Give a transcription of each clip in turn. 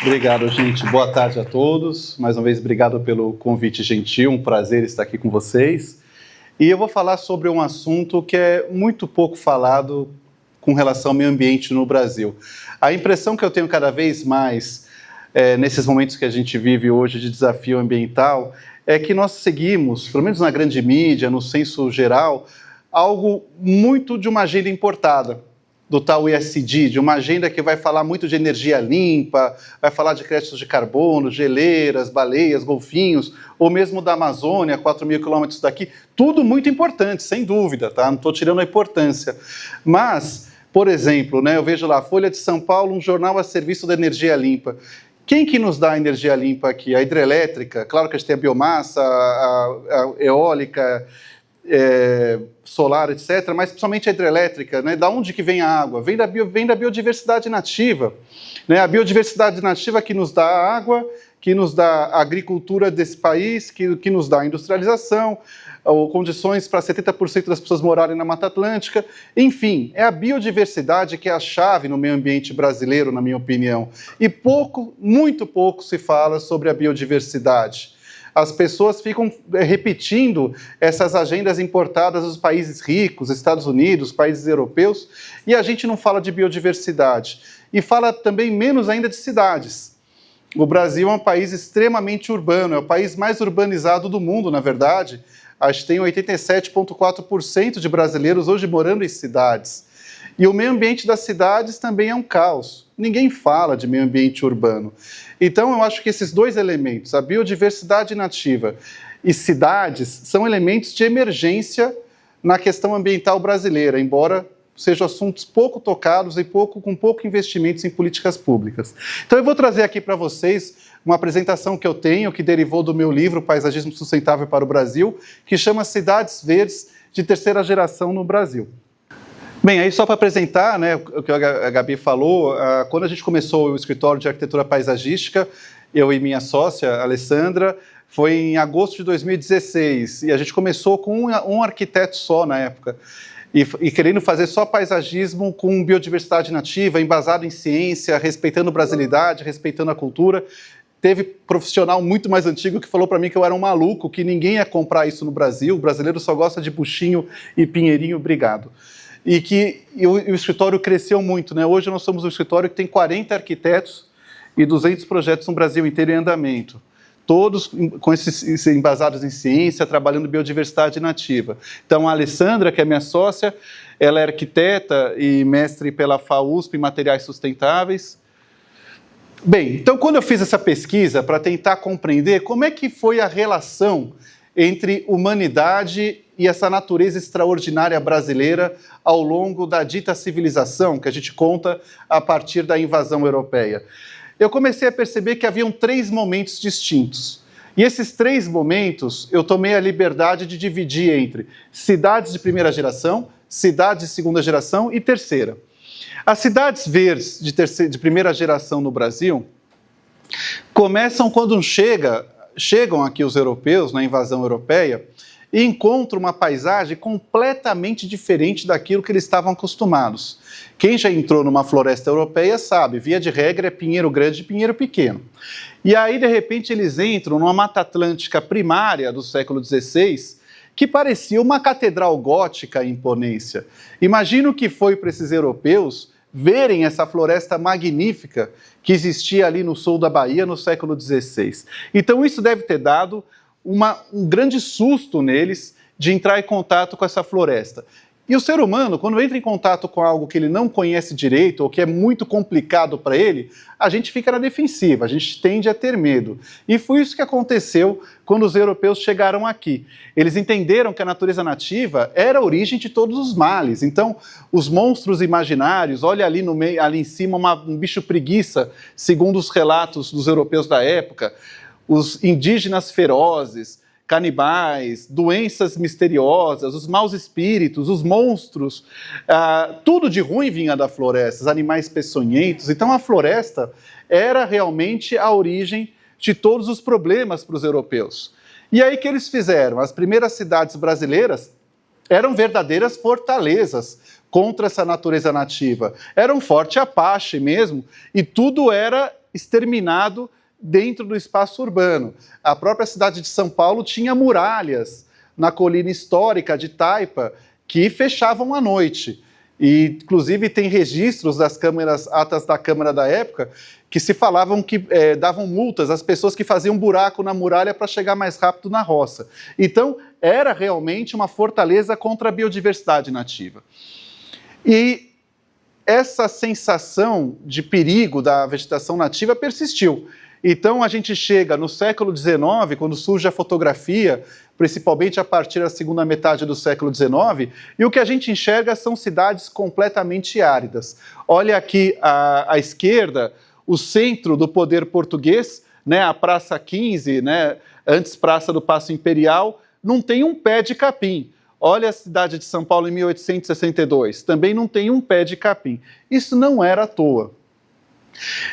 Obrigado, gente. Boa tarde a todos. Mais uma vez, obrigado pelo convite gentil. Um prazer estar aqui com vocês. E eu vou falar sobre um assunto que é muito pouco falado com relação ao meio ambiente no Brasil. A impressão que eu tenho cada vez mais, nesses momentos que a gente vive hoje de desafio ambiental, é que nós seguimos, pelo menos na grande mídia, no senso geral, algo muito de uma agenda importada, do tal ESG, de uma agenda que vai falar muito de energia limpa, vai falar de créditos de carbono, geleiras, baleias, golfinhos, ou mesmo da Amazônia, 4.000 quilômetros daqui, tudo muito importante, sem dúvida, tá? Não estou tirando a importância. Mas, por exemplo, eu vejo lá, Folha de São Paulo, um jornal a serviço da energia limpa. Quem que nos dá a energia limpa aqui? A hidrelétrica, claro que a gente tem a biomassa, a eólica, solar, etc., mas principalmente a hidrelétrica, Da onde que vem a água? Vem da biodiversidade nativa, A biodiversidade nativa que nos dá a água, que nos dá a agricultura desse país, que nos dá a industrialização, ou condições para 70% das pessoas morarem na Mata Atlântica. Enfim, é a biodiversidade que é a chave no meio ambiente brasileiro, na minha opinião. E muito pouco se fala sobre a biodiversidade. As pessoas ficam repetindo essas agendas importadas dos países ricos, Estados Unidos, países europeus, e a gente não fala de biodiversidade. E fala também menos ainda de cidades. O Brasil é um país extremamente urbano, é o país mais urbanizado do mundo, na verdade. A gente tem 87,4% de brasileiros hoje morando em cidades. E o meio ambiente das cidades também é um caos. Ninguém fala de meio ambiente urbano. Então, eu acho que esses dois elementos, a biodiversidade nativa e cidades, são elementos de emergência na questão ambiental brasileira, embora sejam assuntos pouco tocados e com pouco investimentos em políticas públicas. Então, eu vou trazer aqui para vocês uma apresentação que eu tenho, que derivou do meu livro Paisagismo Sustentável para o Brasil, que chama Cidades Verdes de Terceira Geração no Brasil. Bem, aí só para apresentar, o que a Gabi falou, quando a gente começou o escritório de arquitetura paisagística, eu e minha sócia, a Alessandra, foi em agosto de 2016, e a gente começou com um arquiteto só na época, e querendo fazer só paisagismo com biodiversidade nativa, embasado em ciência, respeitando a brasilidade, respeitando a cultura. Teve profissional muito mais antigo que falou para mim que eu era um maluco, que ninguém ia comprar isso no Brasil, o brasileiro só gosta de buchinho e pinheirinho, obrigado. E que o escritório cresceu muito, Hoje nós somos um escritório que tem 40 arquitetos e 200 projetos no Brasil inteiro em andamento. Todos com esses embasados em ciência, trabalhando biodiversidade nativa. Então, a Alessandra, que é minha sócia, ela é arquiteta e mestre pela FAUSP em materiais sustentáveis. Bem, então quando eu fiz essa pesquisa para tentar compreender como é que foi a relação entre humanidade e essa natureza extraordinária brasileira ao longo da dita civilização, que a gente conta a partir da invasão europeia. Eu comecei a perceber que haviam 3 momentos distintos. E esses 3 momentos eu tomei a liberdade de dividir entre cidades de primeira geração, cidades de segunda geração e terceira. As cidades verdes de primeira geração no Brasil começam quando chegam aqui os europeus, na invasão europeia, e encontram uma paisagem completamente diferente daquilo que eles estavam acostumados. Quem já entrou numa floresta europeia sabe, via de regra é pinheiro grande e pinheiro pequeno. E aí, de repente, eles entram numa Mata Atlântica primária do século XVI, que parecia uma catedral gótica em imponência. Imagina o que foi para esses europeus verem essa floresta magnífica que existia ali no sul da Bahia no século XVI. Então isso deve ter dado um grande susto neles de entrar em contato com essa floresta. E o ser humano, quando entra em contato com algo que ele não conhece direito ou que é muito complicado para ele, a gente fica na defensiva, a gente tende a ter medo. E foi isso que aconteceu quando os europeus chegaram aqui. Eles entenderam que a natureza nativa era a origem de todos os males. Então, os monstros imaginários, olha ali no meio, ali em cima, um bicho preguiça, segundo os relatos dos europeus da época, os indígenas ferozes, canibais, doenças misteriosas, os maus espíritos, os monstros, tudo de ruim vinha da floresta, os animais peçonhentos. Então a floresta era realmente a origem de todos os problemas para os europeus. E aí o que eles fizeram? As primeiras cidades brasileiras eram verdadeiras fortalezas contra essa natureza nativa. Era um forte Apache mesmo, e tudo era exterminado dentro do espaço urbano. A própria cidade de São Paulo tinha muralhas na colina histórica de Taipa que fechavam à noite. E, inclusive, tem registros das atas da Câmara da época, que se falavam que davam multas às pessoas que faziam buraco na muralha para chegar mais rápido na roça. Então, era realmente uma fortaleza contra a biodiversidade nativa. E essa sensação de perigo da vegetação nativa persistiu. Então, a gente chega no século XIX, quando surge a fotografia, principalmente a partir da segunda metade do século XIX, e o que a gente enxerga são cidades completamente áridas. Olha aqui à esquerda, o centro do poder português, né, a Praça 15, né, antes Praça do Paço Imperial, não tem um pé de capim. Olha a cidade de São Paulo em 1862, também não tem um pé de capim. Isso não era à toa.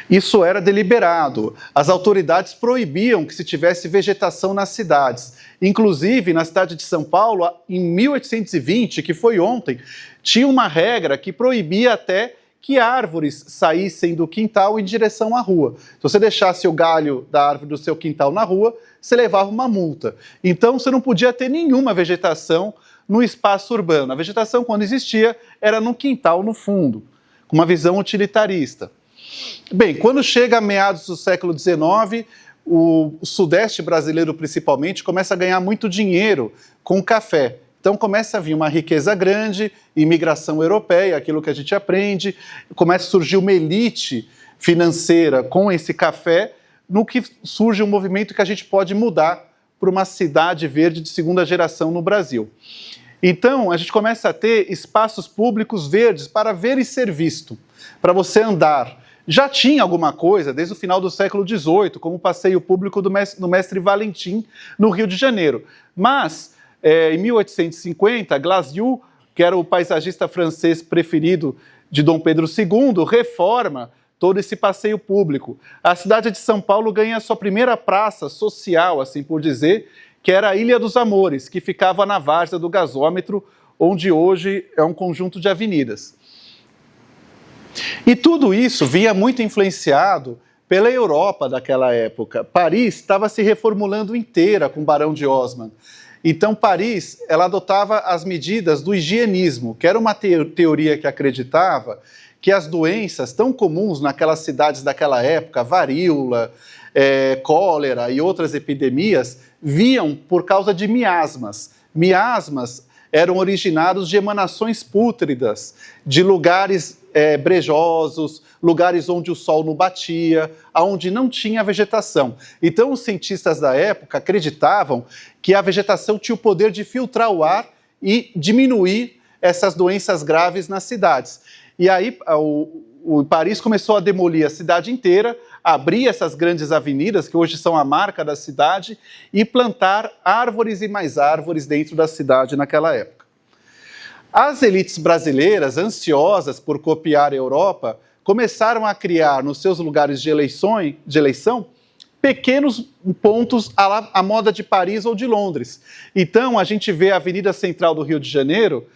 Isso era deliberado. As autoridades proibiam que se tivesse vegetação nas cidades. Inclusive, na cidade de São Paulo, em 1820, que foi ontem, tinha uma regra que proibia até que árvores saíssem do quintal em direção à rua. Se você deixasse o galho da árvore do seu quintal na rua, você levava uma multa. Então, você não podia ter nenhuma vegetação no espaço urbano. A vegetação, quando existia, era no quintal, no fundo, com uma visão utilitarista. Bem, quando chega a meados do século XIX, o sudeste brasileiro, principalmente, começa a ganhar muito dinheiro com o café. Então começa a vir uma riqueza grande, imigração europeia, aquilo que a gente aprende, começa a surgir uma elite financeira com esse café, no que surge um movimento que a gente pode mudar para uma cidade verde de segunda geração no Brasil. Então a gente começa a ter espaços públicos verdes para ver e ser visto, para você andar. Já tinha alguma coisa desde o final do século XVIII, como o passeio público do Mestre Valentim, no Rio de Janeiro. Mas, em 1850, Glasiou, que era o paisagista francês preferido de Dom Pedro II, reforma todo esse passeio público. A cidade de São Paulo ganha a sua primeira praça social, assim por dizer, que era a Ilha dos Amores, que ficava na várzea do gasômetro, onde hoje é um conjunto de avenidas. E tudo isso vinha muito influenciado pela Europa daquela época. Paris estava se reformulando inteira com o Barão de Haussmann. Então, Paris, ela adotava as medidas do higienismo, que era uma teoria que acreditava que as doenças tão comuns naquelas cidades daquela época, varíola, cólera e outras epidemias, vinham por causa de miasmas. Miasmas eram originados de emanações pútridas, de lugares brejosos, lugares onde o sol não batia, onde não tinha vegetação. Então, os cientistas da época acreditavam que a vegetação tinha o poder de filtrar o ar e diminuir essas doenças graves nas cidades. E aí, o Paris começou a demolir a cidade inteira, abrir essas grandes avenidas, que hoje são a marca da cidade, e plantar árvores e mais árvores dentro da cidade naquela época. As elites brasileiras, ansiosas por copiar a Europa, começaram a criar nos seus lugares de eleição pequenos pontos à moda de Paris ou de Londres. Então, a gente vê a Avenida Central do Rio de Janeiro,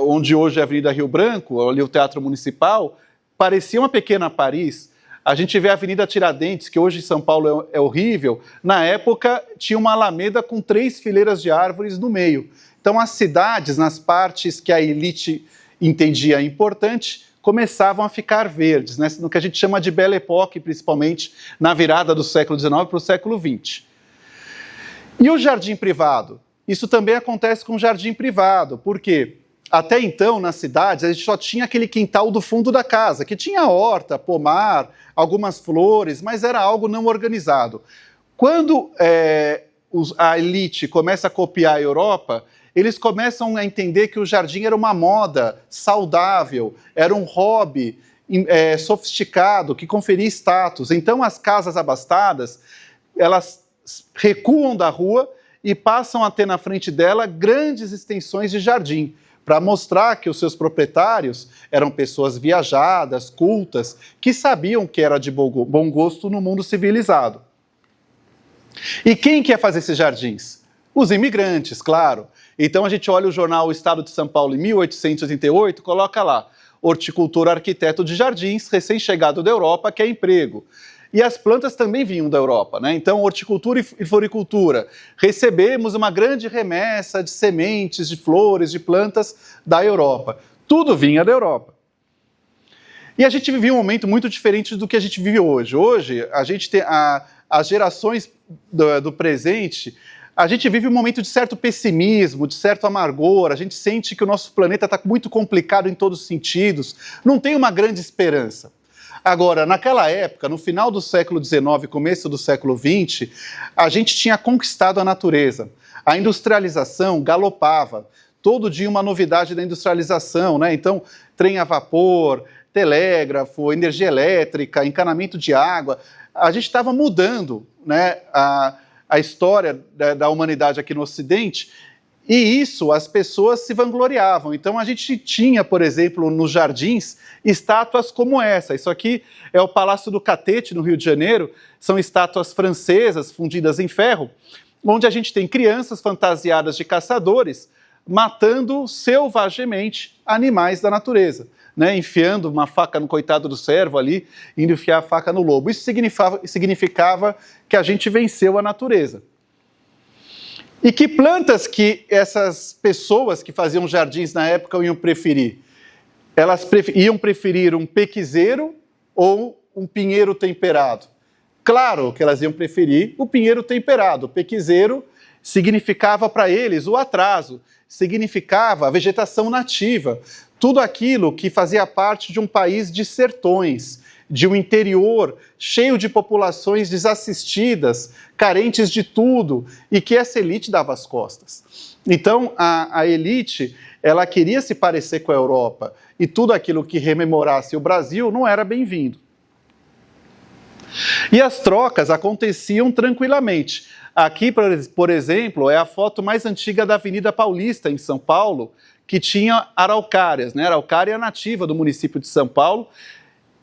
onde hoje é a Avenida Rio Branco, ali o Teatro Municipal, parecia uma pequena Paris. A gente vê a Avenida Tiradentes, que hoje em São Paulo é horrível. Na época, tinha uma alameda com 3 fileiras de árvores no meio. Então, as cidades, nas partes que a elite entendia importante, começavam a ficar verdes, né? No que a gente chama de Belle Époque, principalmente na virada do século XIX para o século XX. E o jardim privado? Isso também acontece com o jardim privado, porque até então, nas cidades, a gente só tinha aquele quintal do fundo da casa, que tinha horta, pomar, algumas flores, mas era algo não organizado. Quando a elite começa a copiar a Europa, eles começam a entender que o jardim era uma moda saudável, era um hobby sofisticado, que conferia status. Então, as casas abastadas, elas recuam da rua e passam a ter na frente dela grandes extensões de jardim, para mostrar que os seus proprietários eram pessoas viajadas, cultas, que sabiam que era de bom gosto no mundo civilizado. E quem quer fazer esses jardins? Os imigrantes, claro. Então a gente olha o jornal O Estado de São Paulo em 1888, coloca lá, horticultor arquiteto de jardins, recém-chegado da Europa, quer emprego. e as plantas também vinham da Europa, né? Então, horticultura e floricultura. Recebemos uma grande remessa de sementes, de flores, de plantas da Europa. Tudo vinha da Europa. E a gente vivia um momento muito diferente do que a gente vive hoje. Hoje, a gente tem as gerações do presente, a gente vive um momento de certo pessimismo, de certo amargor, a gente sente que o nosso planeta está muito complicado em todos os sentidos, não tem uma grande esperança. Agora, naquela época, no final do século XIX, começo do século XX, a gente tinha conquistado a natureza. A industrialização galopava. Todo dia uma novidade da industrialização, né? Então, trem a vapor, telégrafo, energia elétrica, encanamento de água. A gente estava mudando, né, a história da humanidade aqui no Ocidente, e isso as pessoas se vangloriavam. Então a gente tinha, por exemplo, nos jardins, estátuas como essa. Isso aqui é o Palácio do Catete, no Rio de Janeiro. São estátuas francesas fundidas em ferro, onde a gente tem crianças fantasiadas de caçadores matando selvagemente animais da natureza, né, enfiando uma faca no coitado do servo ali, indo enfiar a faca no lobo. Isso significava que a gente venceu a natureza. E que plantas que essas pessoas que faziam jardins na época iam preferir? Elas iam preferir um pequizeiro ou um pinheiro temperado? Claro que elas iam preferir o pinheiro temperado. O pequizeiro significava para eles o atraso, significava a vegetação nativa, tudo aquilo que fazia parte de um país de sertões, de um interior cheio de populações desassistidas, carentes de tudo, e que essa elite dava as costas. Então, a elite, ela queria se parecer com a Europa, e tudo aquilo que rememorasse o Brasil não era bem-vindo. E as trocas aconteciam tranquilamente. Aqui, por exemplo, é a foto mais antiga da Avenida Paulista, em São Paulo, que tinha araucárias, né? Araucária nativa do município de São Paulo.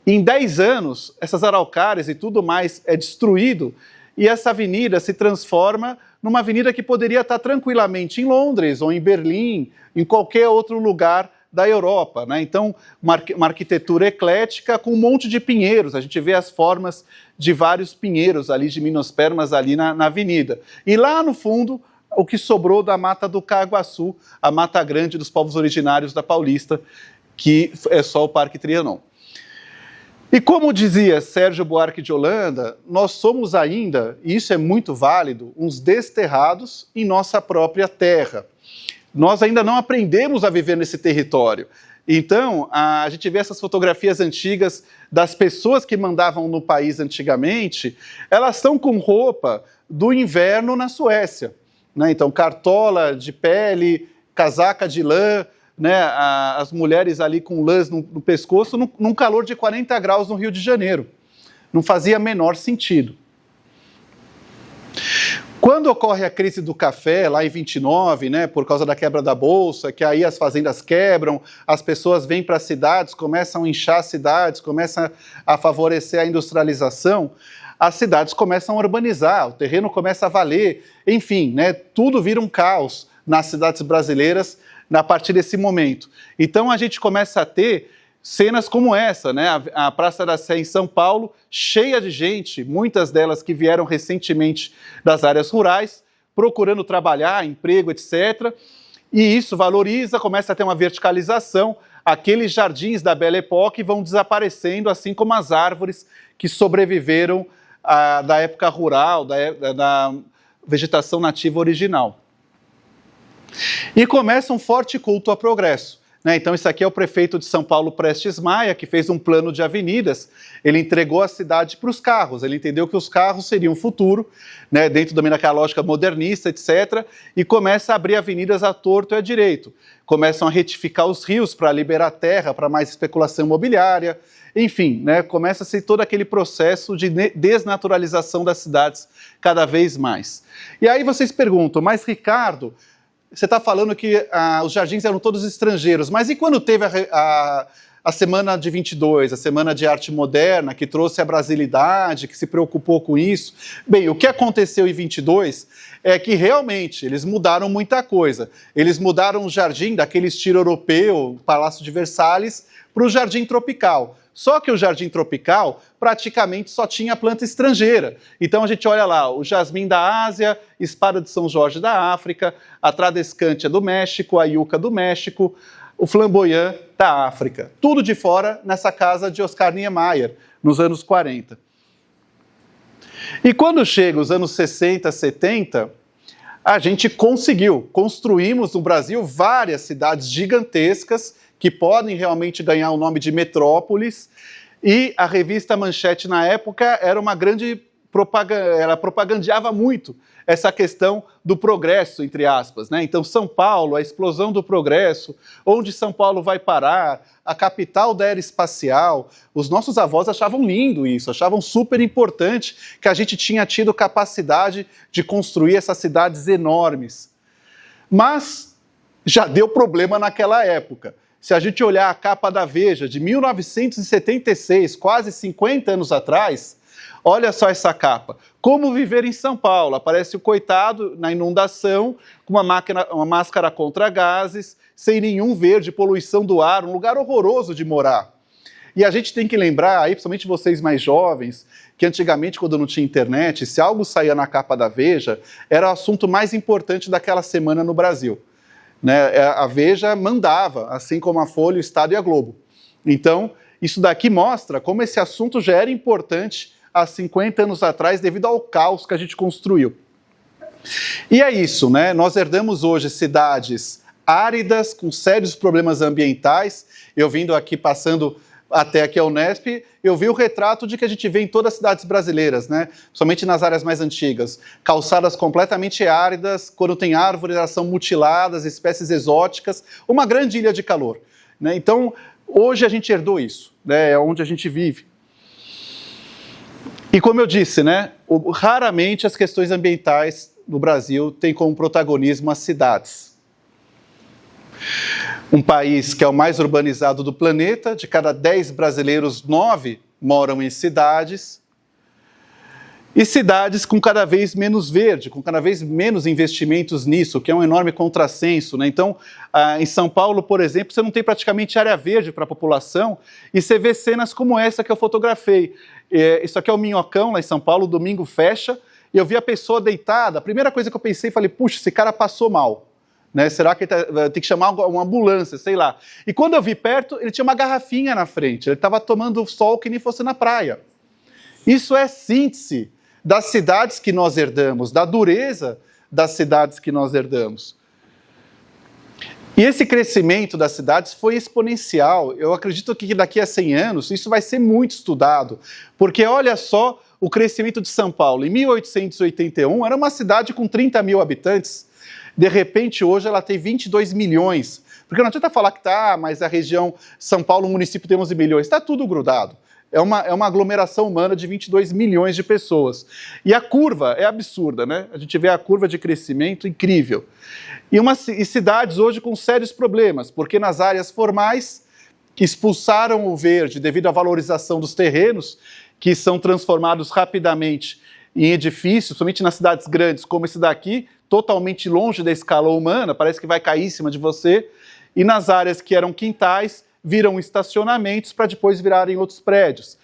Em 10 anos, essas araucárias e tudo mais é destruído, e essa avenida se transforma numa avenida que poderia estar tranquilamente em Londres, ou em Berlim, em qualquer outro lugar da Europa, né? Então, uma arquitetura eclética com um monte de pinheiros. A gente vê as formas de vários pinheiros ali, de gimnospermas ali na avenida. E lá no fundo, o que sobrou da Mata do Caaguaçu, a Mata Grande dos povos originários da Paulista, que é só o Parque Trianon. E como dizia Sérgio Buarque de Holanda, nós somos ainda, e isso é muito válido, uns desterrados em nossa própria terra. Nós ainda não aprendemos a viver nesse território. Então, a gente vê essas fotografias antigas das pessoas que mandavam no país antigamente, elas estão com roupa do inverno na Suécia, né? Então, cartola de pele, casaca de lã, né? As mulheres ali com lãs no pescoço, num calor de 40 graus no Rio de Janeiro. Não fazia menor sentido. Quando ocorre a crise do café, lá em 29, né, por causa da quebra da Bolsa, que aí as fazendas quebram, as pessoas vêm para as cidades, começam a inchar as cidades, começam a favorecer a industrialização, as cidades começam a urbanizar, o terreno começa a valer, enfim, né, tudo vira um caos nas cidades brasileiras a partir desse momento. Então a gente começa a ter cenas como essa, né? A Praça da Sé em São Paulo, cheia de gente, muitas delas que vieram recentemente das áreas rurais, procurando trabalhar, emprego, etc. E isso valoriza, começa a ter uma verticalização, aqueles jardins da Belle Époque vão desaparecendo, assim como as árvores que sobreviveram da época rural, da vegetação nativa original. E começa um forte culto ao progresso. Então, isso aqui é o prefeito de São Paulo, Prestes Maia, que fez um plano de avenidas. Ele entregou a cidade para os carros, ele entendeu que os carros seriam o futuro, né, dentro também daquela lógica modernista, etc., e começa a abrir avenidas à torto e à direito. Começam a retificar os rios para liberar terra para mais especulação imobiliária, enfim, né, começa-se todo aquele processo de desnaturalização das cidades cada vez mais. E aí vocês perguntam, mas Ricardo, você está falando que os jardins eram todos estrangeiros, mas e quando teve a Semana de 22, a Semana de Arte Moderna, que trouxe a brasilidade, que se preocupou com isso? Bem, o que aconteceu em 22 é que realmente eles mudaram muita coisa. Eles mudaram o jardim daquele estilo europeu, Palácio de Versalhes, para o jardim tropical. Só que o jardim tropical praticamente só tinha planta estrangeira. Então a gente olha lá, o jasmim da Ásia, espada de São Jorge da África, a tradescântia do México, a yucca do México, o flamboyant da África. Tudo de fora nessa casa de Oscar Niemeyer, nos anos 40. E quando chega os anos 60, 70, a gente construímos no Brasil várias cidades gigantescas que podem realmente ganhar o nome de metrópoles, e a revista Manchete na época era uma grande propaganda, ela propagandeava muito essa questão do progresso, entre aspas, né? Então São Paulo, a explosão do progresso, onde São Paulo vai parar, a capital da era espacial. Os nossos avós achavam lindo isso, achavam super importante que a gente tinha tido capacidade de construir essas cidades enormes. Mas já deu problema naquela época. Se a gente olhar a capa da Veja de 1976, quase 50 anos atrás, olha só essa capa. Como viver em São Paulo? Aparece o coitado na inundação, com uma máscara contra gases, sem nenhum verde, poluição do ar, um lugar horroroso de morar. E a gente tem que lembrar, aí, principalmente vocês mais jovens, que antigamente, quando não tinha internet, se algo saía na capa da Veja, era o assunto mais importante daquela semana no Brasil. Né? A Veja mandava, assim como a Folha, o Estado e a Globo. Então, isso daqui mostra como esse assunto já era importante há 50 anos atrás, devido ao caos que a gente construiu. E é isso, né? Nós herdamos hoje cidades áridas, com sérios problemas ambientais. Eu vindo aqui, passando até aqui a Unesp, eu vi o retrato de que a gente vê em todas as cidades brasileiras, né? Somente nas áreas mais antigas. Calçadas completamente áridas, quando tem árvores, elas são mutiladas, espécies exóticas, uma grande ilha de calor, né? Então, hoje a gente herdou isso, né? É onde a gente vive. E como eu disse, né? Raramente as questões ambientais no Brasil têm como protagonismo as cidades. Um país que é o mais urbanizado do planeta, de cada 10 brasileiros, 9 moram em cidades, e cidades com cada vez menos verde, com cada vez menos investimentos nisso, que é um enorme contrassenso, né? Então, em São Paulo, por exemplo, você não tem praticamente área verde para a população, e você vê cenas como essa que eu fotografei. Isso aqui é o Minhocão, lá em São Paulo, domingo fecha, e eu vi a pessoa deitada, a primeira coisa que eu pensei, falei, puxa, esse cara passou mal. Né? Será que ele tem que chamar uma ambulância, sei lá. E quando eu vi perto, ele tinha uma garrafinha na frente, ele estava tomando sol que nem fosse na praia. Isso é síntese das cidades que nós herdamos, da dureza das cidades que nós herdamos. E esse crescimento das cidades foi exponencial. Eu acredito que daqui a 100 anos isso vai ser muito estudado, porque olha só o crescimento de São Paulo. Em 1881 era uma cidade com 30 mil habitantes. De repente, hoje ela tem 22 milhões. Porque não adianta falar que mas a região São Paulo, o município tem 11 milhões. Está tudo grudado. É uma aglomeração humana de 22 milhões de pessoas. E a curva é absurda, né? A gente vê a curva de crescimento incrível. E cidades hoje com sérios problemas, porque nas áreas formais que expulsaram o verde devido à valorização dos terrenos, que são transformados rapidamente em edifícios, somente nas cidades grandes, como esse daqui, totalmente longe da escala humana, parece que vai cair em cima de você, e nas áreas que eram quintais, viram estacionamentos para depois virarem outros prédios.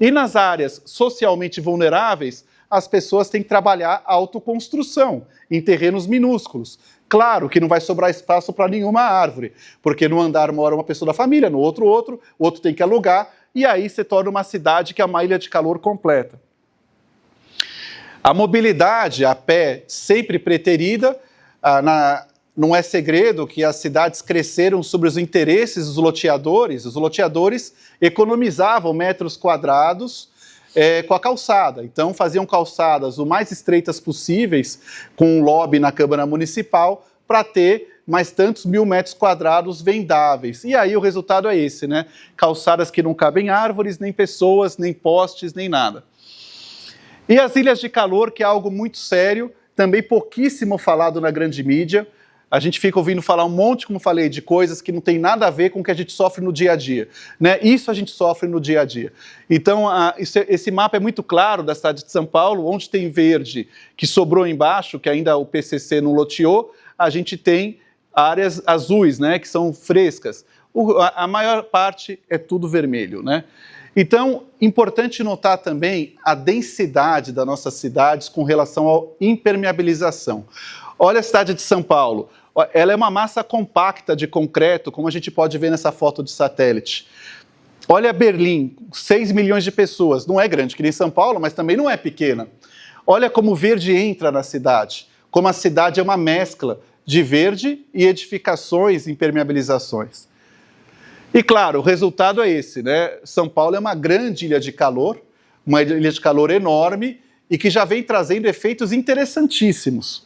E nas áreas socialmente vulneráveis, as pessoas têm que trabalhar a autoconstrução em terrenos minúsculos. Claro que não vai sobrar espaço para nenhuma árvore, porque no andar mora uma pessoa da família, no outro, o outro tem que alugar, e aí se torna uma cidade que é uma ilha de calor completa. A mobilidade a pé sempre preterida, não é segredo que as cidades cresceram sobre os interesses dos loteadores. Os loteadores economizavam metros quadrados com a calçada. Então faziam calçadas o mais estreitas possíveis, com um lobby na Câmara Municipal, para ter mais tantos 1.000 metros quadrados vendáveis. E aí o resultado é esse, né? Calçadas que não cabem árvores, nem pessoas, nem postes, nem nada. E as ilhas de calor, que é algo muito sério, também pouquíssimo falado na grande mídia. A gente fica ouvindo falar um monte, como falei, de coisas que não tem nada a ver com o que a gente sofre no dia a dia. Né? Isso a gente sofre no dia a dia. Então, esse mapa é muito claro da cidade de São Paulo, onde tem verde que sobrou embaixo, que ainda o PCC não loteou, a gente tem áreas azuis, né, que são frescas. a maior parte é tudo vermelho, né? Então, importante notar também a densidade das nossas cidades com relação à impermeabilização. Olha a cidade de São Paulo. Ela é uma massa compacta de concreto, como a gente pode ver nessa foto de satélite. Olha Berlim, 6 milhões de pessoas. Não é grande que nem São Paulo, mas também não é pequena. Olha como o verde entra na cidade. Como a cidade é uma mescla de verde e edificações, impermeabilizações. E claro, o resultado é esse, né? São Paulo é uma grande ilha de calor, uma ilha de calor enorme e que já vem trazendo efeitos interessantíssimos.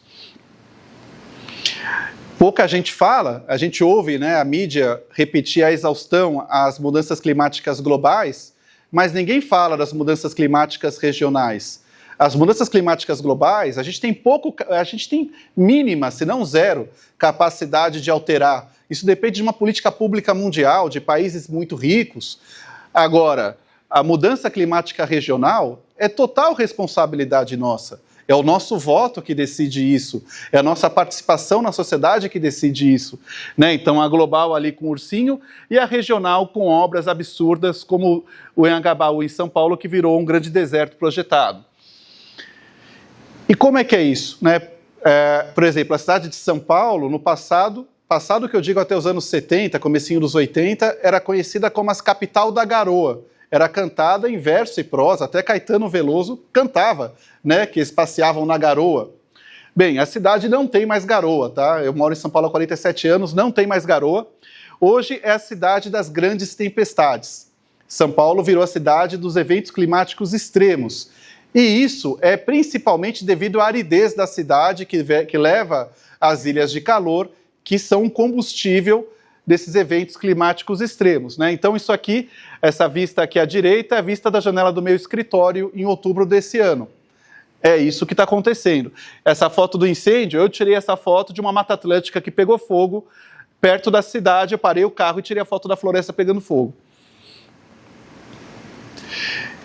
Pouca gente fala, a gente ouve, né, a mídia repetir à exaustão as mudanças climáticas globais, mas ninguém fala das mudanças climáticas regionais. As mudanças climáticas globais, a gente tem mínima, se não zero, capacidade de alterar. Isso depende de uma política pública mundial, de países muito ricos. Agora, a mudança climática regional é total responsabilidade nossa. É o nosso voto que decide isso, é a nossa participação na sociedade que decide isso, né? Então, a global ali com o ursinho e a regional com obras absurdas, como o Anhangabaú em São Paulo, que virou um grande deserto projetado. E como é que é isso, né? Por exemplo, a cidade de São Paulo, no passado que eu digo até os anos 70, comecinho dos 80, era conhecida como a capital da garoa. Era cantada em verso e prosa, até Caetano Veloso cantava, né, que eles passeavam na garoa. Bem, a cidade não tem mais garoa, tá? Eu moro em São Paulo há 47 anos, não tem mais garoa. Hoje é a cidade das grandes tempestades. São Paulo virou a cidade dos eventos climáticos extremos. E isso é principalmente devido à aridez da cidade, que leva às ilhas de calor, que são um combustível desses eventos climáticos extremos, né? Então isso aqui, essa vista aqui à direita, é a vista da janela do meu escritório em outubro desse ano. É isso que está acontecendo. Essa foto do incêndio, eu tirei essa foto de uma Mata Atlântica que pegou fogo perto da cidade, eu parei o carro e tirei a foto da floresta pegando fogo.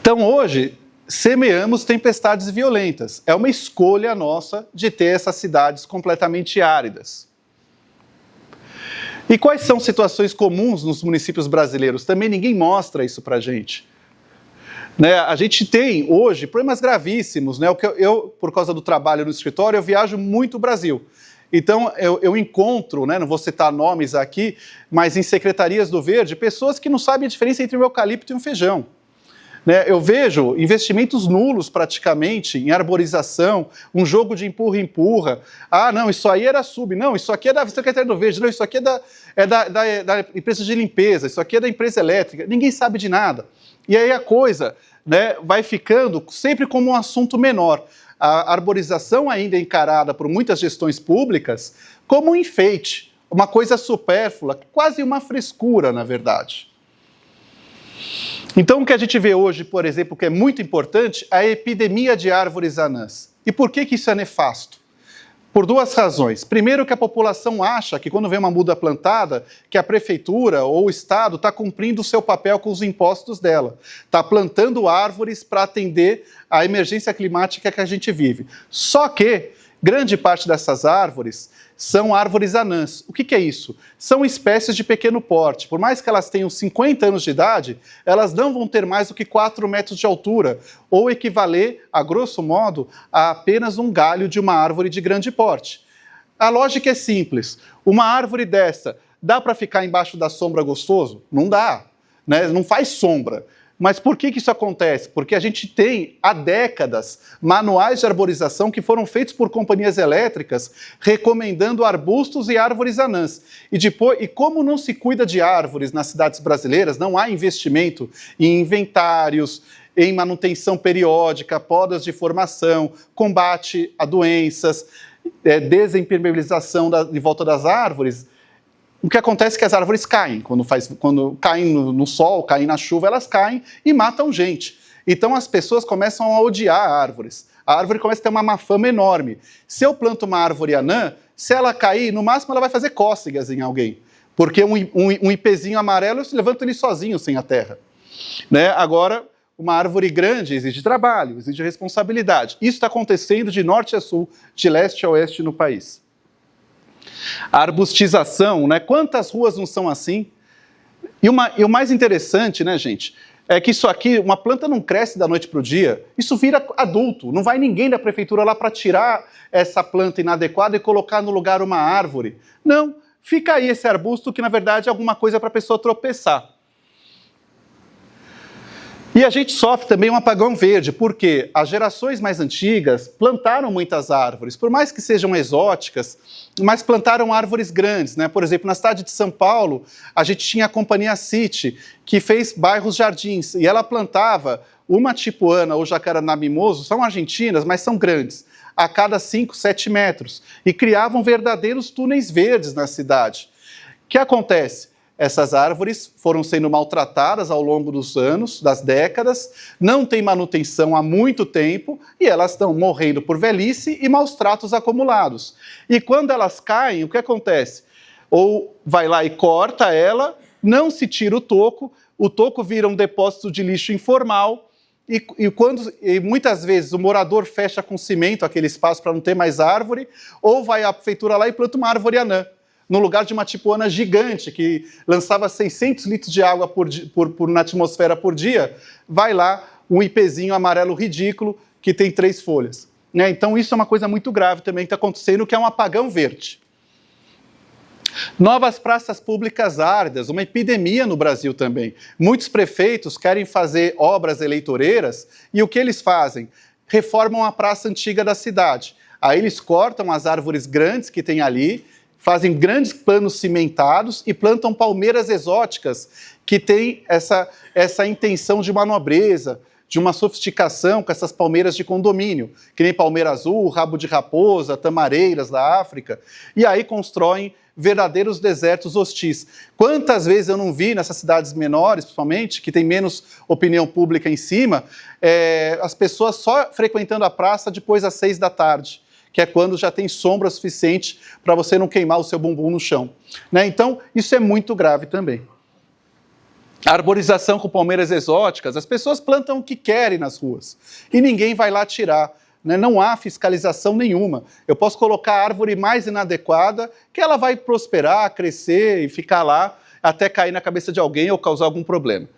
Então hoje, semeamos tempestades violentas. É uma escolha nossa de ter essas cidades completamente áridas. E quais são situações comuns nos municípios brasileiros? Também ninguém mostra isso para a gente. Né? A gente tem, hoje, problemas gravíssimos. Né? Eu, por causa do trabalho no escritório, eu viajo muito o Brasil. Então, eu encontro, né, não vou citar nomes aqui, mas em secretarias do Verde, pessoas que não sabem a diferença entre um eucalipto e um feijão. Né, eu vejo investimentos nulos praticamente em arborização, um jogo de empurra-empurra. Ah, não, isso aí era não, isso aqui é da Secretaria do Verde, não, isso aqui é da empresa de limpeza, isso aqui é da empresa elétrica. Ninguém sabe de nada. E aí a coisa, né, vai ficando sempre como um assunto menor. A arborização ainda é encarada por muitas gestões públicas como um enfeite, uma coisa supérflua, quase uma frescura, na verdade. Então, o que a gente vê hoje, por exemplo, que é muito importante, é a epidemia de árvores anãs. E por que isso é nefasto? Por duas razões. Primeiro, que a população acha que quando vem uma muda plantada, que a prefeitura ou o Estado está cumprindo o seu papel com os impostos dela. Está plantando árvores para atender à emergência climática que a gente vive. Só que grande parte dessas árvores são árvores anãs. O que é isso? São espécies de pequeno porte. Por mais que elas tenham 50 anos de idade, elas não vão ter mais do que 4 metros de altura, ou equivaler, a grosso modo, a apenas um galho de uma árvore de grande porte. A lógica é simples. Uma árvore dessa, dá para ficar embaixo da sombra gostoso? Não dá, né? Não faz sombra. Mas por que isso acontece? Porque a gente tem, há décadas, manuais de arborização que foram feitos por companhias elétricas recomendando arbustos e árvores anãs. E como não se cuida de árvores nas cidades brasileiras, não há investimento em inventários, em manutenção periódica, podas de formação, combate a doenças, desimpermeabilização de volta das árvores. O que acontece é que as árvores caem, quando caem no sol, caem na chuva, elas caem e matam gente. Então as pessoas começam a odiar árvores. A árvore começa a ter uma má fama enorme. Se eu planto uma árvore anã, se ela cair, no máximo ela vai fazer cócegas em alguém. Porque um ipezinho amarelo eu levanto ele sozinho, sem a terra. Né? Agora, uma árvore grande exige trabalho, exige responsabilidade. Isso está acontecendo de norte a sul, de leste a oeste no país. A arbustização, né? Quantas ruas não são assim? E o mais interessante, né, gente, é que isso aqui, uma planta não cresce da noite para o dia, isso vira adulto. Não vai ninguém da prefeitura lá para tirar essa planta inadequada e colocar no lugar uma árvore. Não, fica aí esse arbusto que, na verdade, é alguma coisa para a pessoa tropeçar. E a gente sofre também um apagão verde, porque as gerações mais antigas plantaram muitas árvores, por mais que sejam exóticas, mas plantaram árvores grandes, né? Por exemplo, na cidade de São Paulo, a gente tinha a Companhia City, que fez bairros jardins, e ela plantava uma tipuana ou jacarandá mimoso, são argentinas, mas são grandes, a cada 5, 7 metros, e criavam verdadeiros túneis verdes na cidade. O que acontece? Essas árvores foram sendo maltratadas ao longo dos anos, das décadas, não tem manutenção há muito tempo e elas estão morrendo por velhice e maus tratos acumulados. E quando elas caem, o que acontece? Ou vai lá e corta ela, não se tira o toco vira um depósito de lixo informal e muitas vezes o morador fecha com cimento aquele espaço para não ter mais árvore, ou vai à prefeitura lá e planta uma árvore anã, no lugar de uma tipuana gigante que lançava 600 litros de água na atmosfera por dia, vai lá um ipezinho amarelo ridículo que tem 3 folhas. Né? Então isso é uma coisa muito grave também que está acontecendo, que é um apagão verde. Novas praças públicas áridas, uma epidemia no Brasil também. Muitos prefeitos querem fazer obras eleitoreiras e o que eles fazem? Reformam a praça antiga da cidade. Aí eles cortam as árvores grandes que tem ali, fazem grandes panos cimentados e plantam palmeiras exóticas que têm essa intenção de uma nobreza, de uma sofisticação com essas palmeiras de condomínio, que nem palmeira azul, rabo de raposa, tamareiras da África, e aí constroem verdadeiros desertos hostis. Quantas vezes eu não vi nessas cidades menores, principalmente, que tem menos opinião pública em cima, as pessoas só frequentando a praça depois das 6 da tarde, que é quando já tem sombra suficiente para você não queimar o seu bumbum no chão. Né? Então, isso é muito grave também. A arborização com palmeiras exóticas, as pessoas plantam o que querem nas ruas e ninguém vai lá tirar. Né? Não há fiscalização nenhuma. Eu posso colocar a árvore mais inadequada, que ela vai prosperar, crescer e ficar lá até cair na cabeça de alguém ou causar algum problema.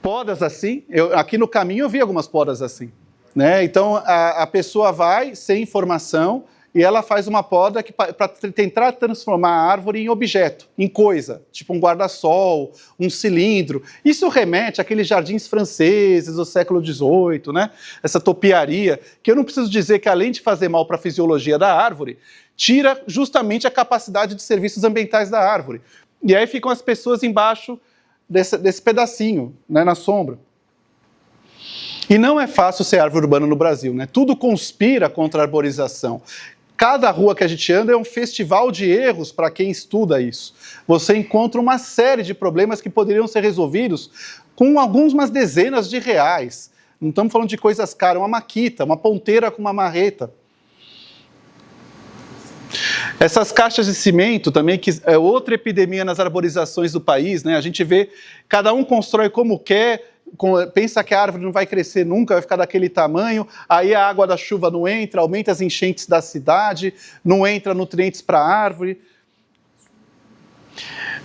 Podas assim, aqui no caminho eu vi algumas podas assim. Né? Então, a pessoa vai sem informação e ela faz uma poda para tentar transformar a árvore em objeto, em coisa, tipo um guarda-sol, um cilindro. Isso remete àqueles jardins franceses do século XVIII, né? Essa topiaria, que eu não preciso dizer que, além de fazer mal para a fisiologia da árvore, tira justamente a capacidade de serviços ambientais da árvore. E aí ficam as pessoas embaixo desse pedacinho, né, na sombra. E não é fácil ser árvore urbana no Brasil, né? Tudo conspira contra a arborização. Cada rua que a gente anda é um festival de erros para quem estuda isso. Você encontra uma série de problemas que poderiam ser resolvidos com algumas dezenas de reais. Não estamos falando de coisas caras, uma maquita, uma ponteira com uma marreta. Essas caixas de cimento também, que é outra epidemia nas arborizações do país, né? A gente vê, cada um constrói como quer, pensa que a árvore não vai crescer nunca, vai ficar daquele tamanho, aí a água da chuva não entra, aumenta as enchentes da cidade, não entra nutrientes para a árvore.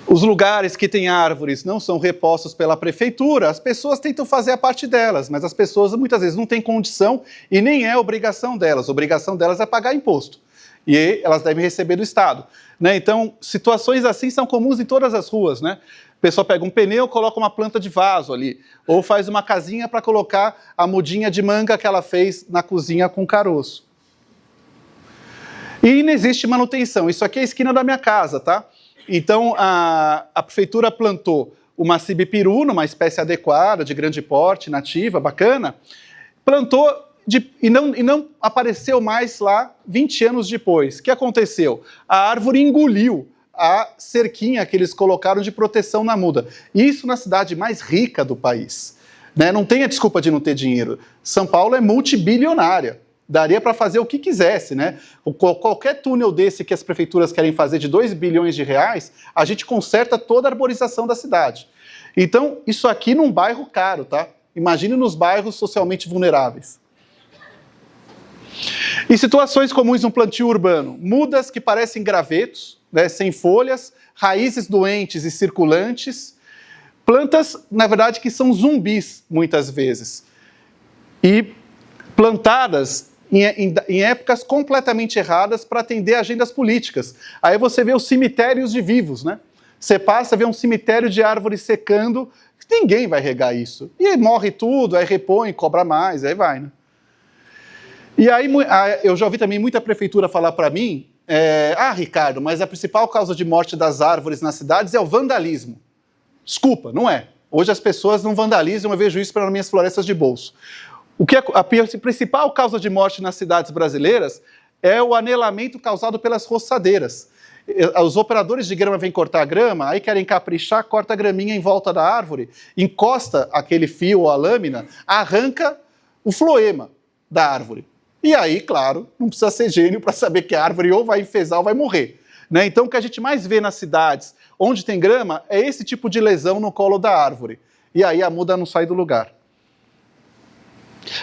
Os lugares que têm árvores não são repostos pela prefeitura, as pessoas tentam fazer a parte delas, mas as pessoas muitas vezes não têm condição e nem é obrigação delas. A obrigação delas é pagar imposto. E elas devem receber do Estado. Né? Então, situações assim são comuns em todas as ruas. Né? A pessoa pega um pneu, coloca uma planta de vaso ali, ou faz uma casinha para colocar a mudinha de manga que ela fez na cozinha com caroço. E não existe manutenção. Isso aqui é a esquina da minha casa, tá? Então, a prefeitura plantou uma cibipiruna, uma espécie adequada, de grande porte, nativa, bacana, plantou e não apareceu mais lá 20 anos depois. O que aconteceu? A árvore engoliu a cerquinha que eles colocaram de proteção na muda. Isso na cidade mais rica do país. Né? Não tem a desculpa de não ter dinheiro. São Paulo é multibilionária. Daria para fazer o que quisesse. Né? Qualquer túnel desse que as prefeituras querem fazer de 2 bilhões de reais, a gente conserta toda a arborização da cidade. Então, isso aqui num bairro caro, tá? Imagine nos bairros socialmente vulneráveis. Em situações comuns no plantio urbano, mudas que parecem gravetos, né, sem folhas, raízes doentes e circulantes, Plantas, na verdade, que são zumbis, muitas vezes. E plantadas em épocas completamente erradas para atender agendas políticas. Aí você vê os cemitérios de vivos, né? Você passa a ver um cemitério de árvores secando, ninguém vai regar isso. E aí morre tudo, aí repõe, cobra mais, aí vai, né? E aí eu já ouvi também muita prefeitura falar para mim, Ricardo, mas a principal causa de morte das árvores nas cidades é o vandalismo. Desculpa, não é. Hoje as pessoas não vandalizam, eu vejo isso para minhas florestas de bolso. O que a principal causa de morte nas cidades brasileiras é o anelamento causado pelas roçadeiras. Os operadores de grama vêm cortar a grama, aí querem caprichar, corta a graminha em volta da árvore, encosta aquele fio ou a lâmina, arranca o floema da árvore. E aí, claro, não precisa ser gênio para saber que a árvore ou vai enfesar ou vai morrer. Né? Então, o que a gente mais vê nas cidades onde tem grama é esse tipo de lesão no colo da árvore. E aí a muda não sai do lugar.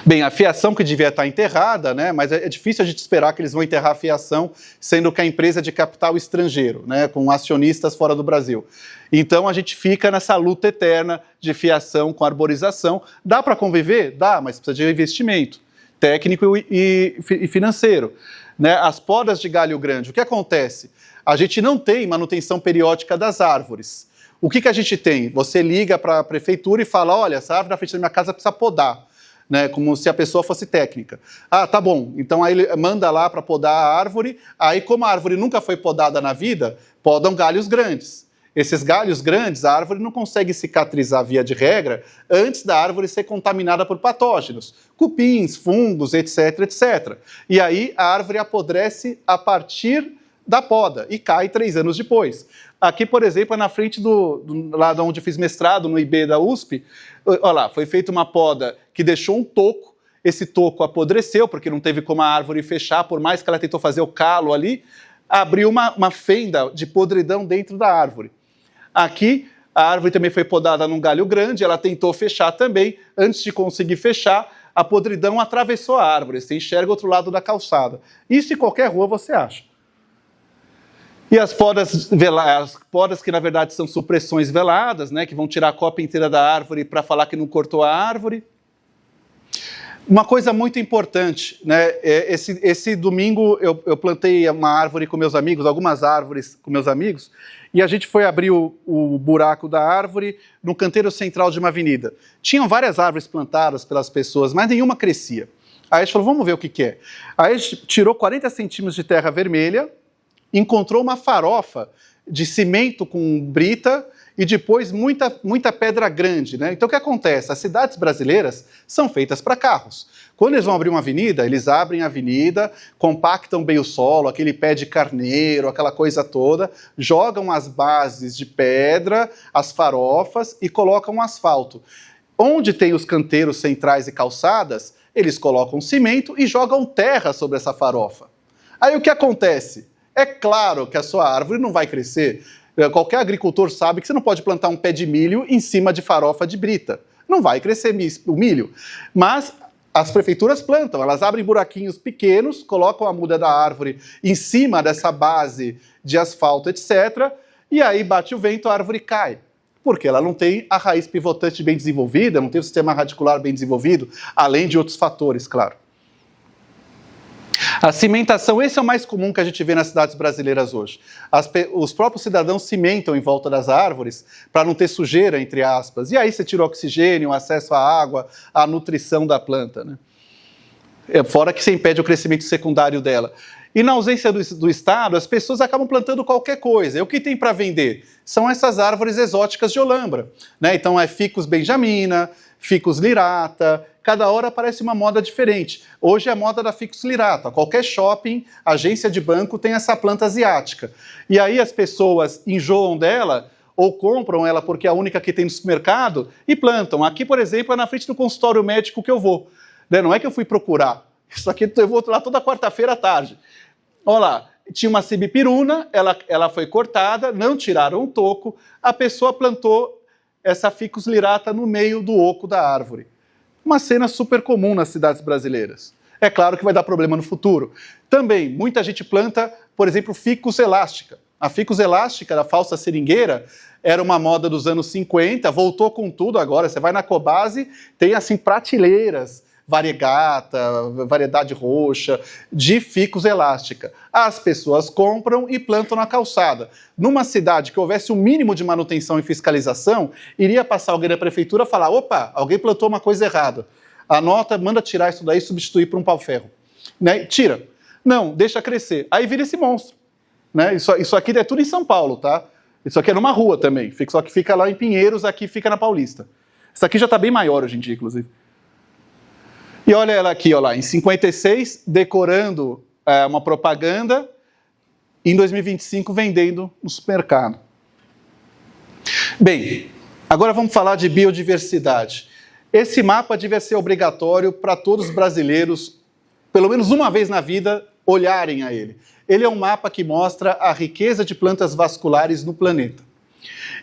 Bem, a fiação que devia estar enterrada, né, mas é difícil a gente esperar que eles vão enterrar a fiação, sendo que a empresa é de capital estrangeiro, né, com acionistas fora do Brasil. Então a gente fica nessa luta eterna de fiação com arborização. Dá para conviver? Dá, mas precisa de investimento técnico e financeiro. Né? As podas de galho grande, o que acontece? A gente não tem manutenção periódica das árvores. O que a gente tem? Você liga para a prefeitura e fala, olha, essa árvore na frente da minha casa precisa podar. Né, como se a pessoa fosse técnica. Ah, tá bom, então aí ele manda lá para podar a árvore, aí como a árvore nunca foi podada na vida, podam galhos grandes. Esses galhos grandes, a árvore não consegue cicatrizar via de regra antes da árvore ser contaminada por patógenos, cupins, fungos, etc, etc. E aí a árvore apodrece a partir da poda e cai 3 anos depois. Aqui, por exemplo, é na frente lá de onde eu fiz mestrado, no IB da USP, olha lá, foi feita uma poda que deixou um toco, esse toco apodreceu, porque não teve como a árvore fechar, por mais que ela tentou fazer o calo ali, abriu uma fenda de podridão dentro da árvore. Aqui, a árvore também foi podada num galho grande, ela tentou fechar também, antes de conseguir fechar, a podridão atravessou a árvore, você enxerga outro lado da calçada. Isso em qualquer rua você acha. E as podas que na verdade são supressões veladas, né, que vão tirar a copa inteira da árvore para falar que não cortou a árvore. Uma coisa muito importante, né, esse domingo eu plantei uma árvore com meus amigos, algumas árvores com meus amigos, e a gente foi abrir o buraco da árvore no canteiro central de uma avenida. Tinham várias árvores plantadas pelas pessoas, mas nenhuma crescia. Aí a gente falou, vamos ver o que é. Aí a gente tirou 40 centímetros de terra vermelha, encontrou uma farofa de cimento com brita e depois muita pedra grande. Né? Então o que acontece? As cidades brasileiras são feitas para carros. Quando eles vão abrir uma avenida, eles abrem a avenida, compactam bem o solo, aquele pé de carneiro, aquela coisa toda, jogam as bases de pedra, as farofas e colocam um asfalto. Onde tem os canteiros centrais e calçadas, eles colocam cimento e jogam terra sobre essa farofa. Aí o que acontece? É claro que a sua árvore não vai crescer. Qualquer agricultor sabe que você não pode plantar um pé de milho em cima de farofa de brita. Não vai crescer o milho. Mas as prefeituras plantam, elas abrem buraquinhos pequenos, colocam a muda da árvore em cima dessa base de asfalto, etc. E aí bate o vento, a árvore cai. Porque ela não tem a raiz pivotante bem desenvolvida, não tem o sistema radicular bem desenvolvido, além de outros fatores, claro. A cimentação, esse é o mais comum que a gente vê nas cidades brasileiras hoje. Os próprios cidadãos cimentam em volta das árvores para não ter sujeira, entre aspas. E aí você tira o oxigênio, o acesso à água, à nutrição da planta. Né? Fora que você impede o crescimento secundário dela. E na ausência do Estado, as pessoas acabam plantando qualquer coisa. E o que tem para vender? São essas árvores exóticas de Olambra. Né? Então é Ficus benjamina, Ficus lirata, cada hora aparece uma moda diferente. Hoje é a moda da Ficus lirata. Qualquer shopping, agência de banco tem essa planta asiática. E aí as pessoas enjoam dela ou compram ela porque é a única que tem no supermercado e plantam. Aqui, por exemplo, é na frente do consultório médico que eu vou. Né? Não é que eu fui procurar. Isso aqui eu vou lá toda quarta-feira à tarde. Olha lá, tinha uma cibipiruna, ela foi cortada, não tiraram o toco, a pessoa plantou essa Ficus lirata no meio do oco da árvore. Uma cena super comum nas cidades brasileiras. É claro que vai dar problema no futuro. Também, muita gente planta, por exemplo, Ficus elástica. A ficus elástica, da falsa seringueira, era uma moda dos anos 50, voltou com tudo agora. Você vai na Cobase, tem assim prateleiras, variegata, variedade roxa, de ficus elástica. As pessoas compram e plantam na calçada. Numa cidade que houvesse um mínimo de manutenção e fiscalização, iria passar alguém da prefeitura e falar: opa, alguém plantou uma coisa errada. Anota, manda tirar isso daí e substituir por um pau-ferro. Né? Tira. Não, deixa crescer. Aí vira esse monstro. Né? Isso aqui é tudo em São Paulo, tá? Isso aqui é numa rua também. Só que fica lá em Pinheiros, aqui fica na Paulista. Isso aqui já está bem maior hoje em dia, inclusive. E olha ela aqui, olha lá, em 56, decorando uma propaganda, em 2025 vendendo no supermercado. Bem, agora vamos falar de biodiversidade. Esse mapa devia ser obrigatório para todos os brasileiros, pelo menos uma vez na vida, olharem a ele. Ele é um mapa que mostra a riqueza de plantas vasculares no planeta.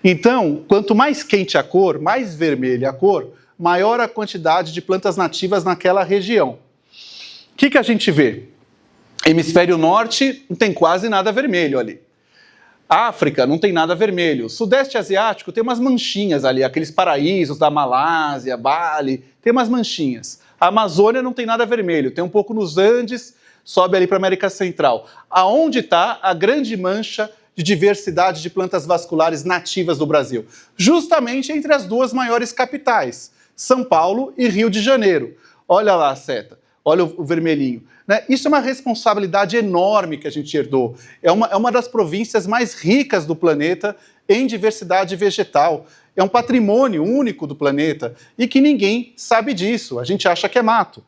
Então, quanto mais quente a cor, mais vermelha a cor, maior a quantidade de plantas nativas naquela região. O que a gente vê? Hemisfério norte não tem quase nada vermelho ali. África não tem nada vermelho. Sudeste asiático tem umas manchinhas ali, aqueles paraísos da Malásia, Bali, tem umas manchinhas. A Amazônia não tem nada vermelho, tem um pouco nos Andes, sobe ali para a América Central. Aonde está a grande mancha de diversidade de plantas vasculares nativas do Brasil? Justamente entre as duas maiores capitais, São Paulo e Rio de Janeiro. Olha lá a seta, olha o vermelhinho. Né? Isso é uma responsabilidade enorme que a gente herdou. É uma das províncias mais ricas do planeta em diversidade vegetal. É um patrimônio único do planeta e que ninguém sabe disso. A gente acha que é mato.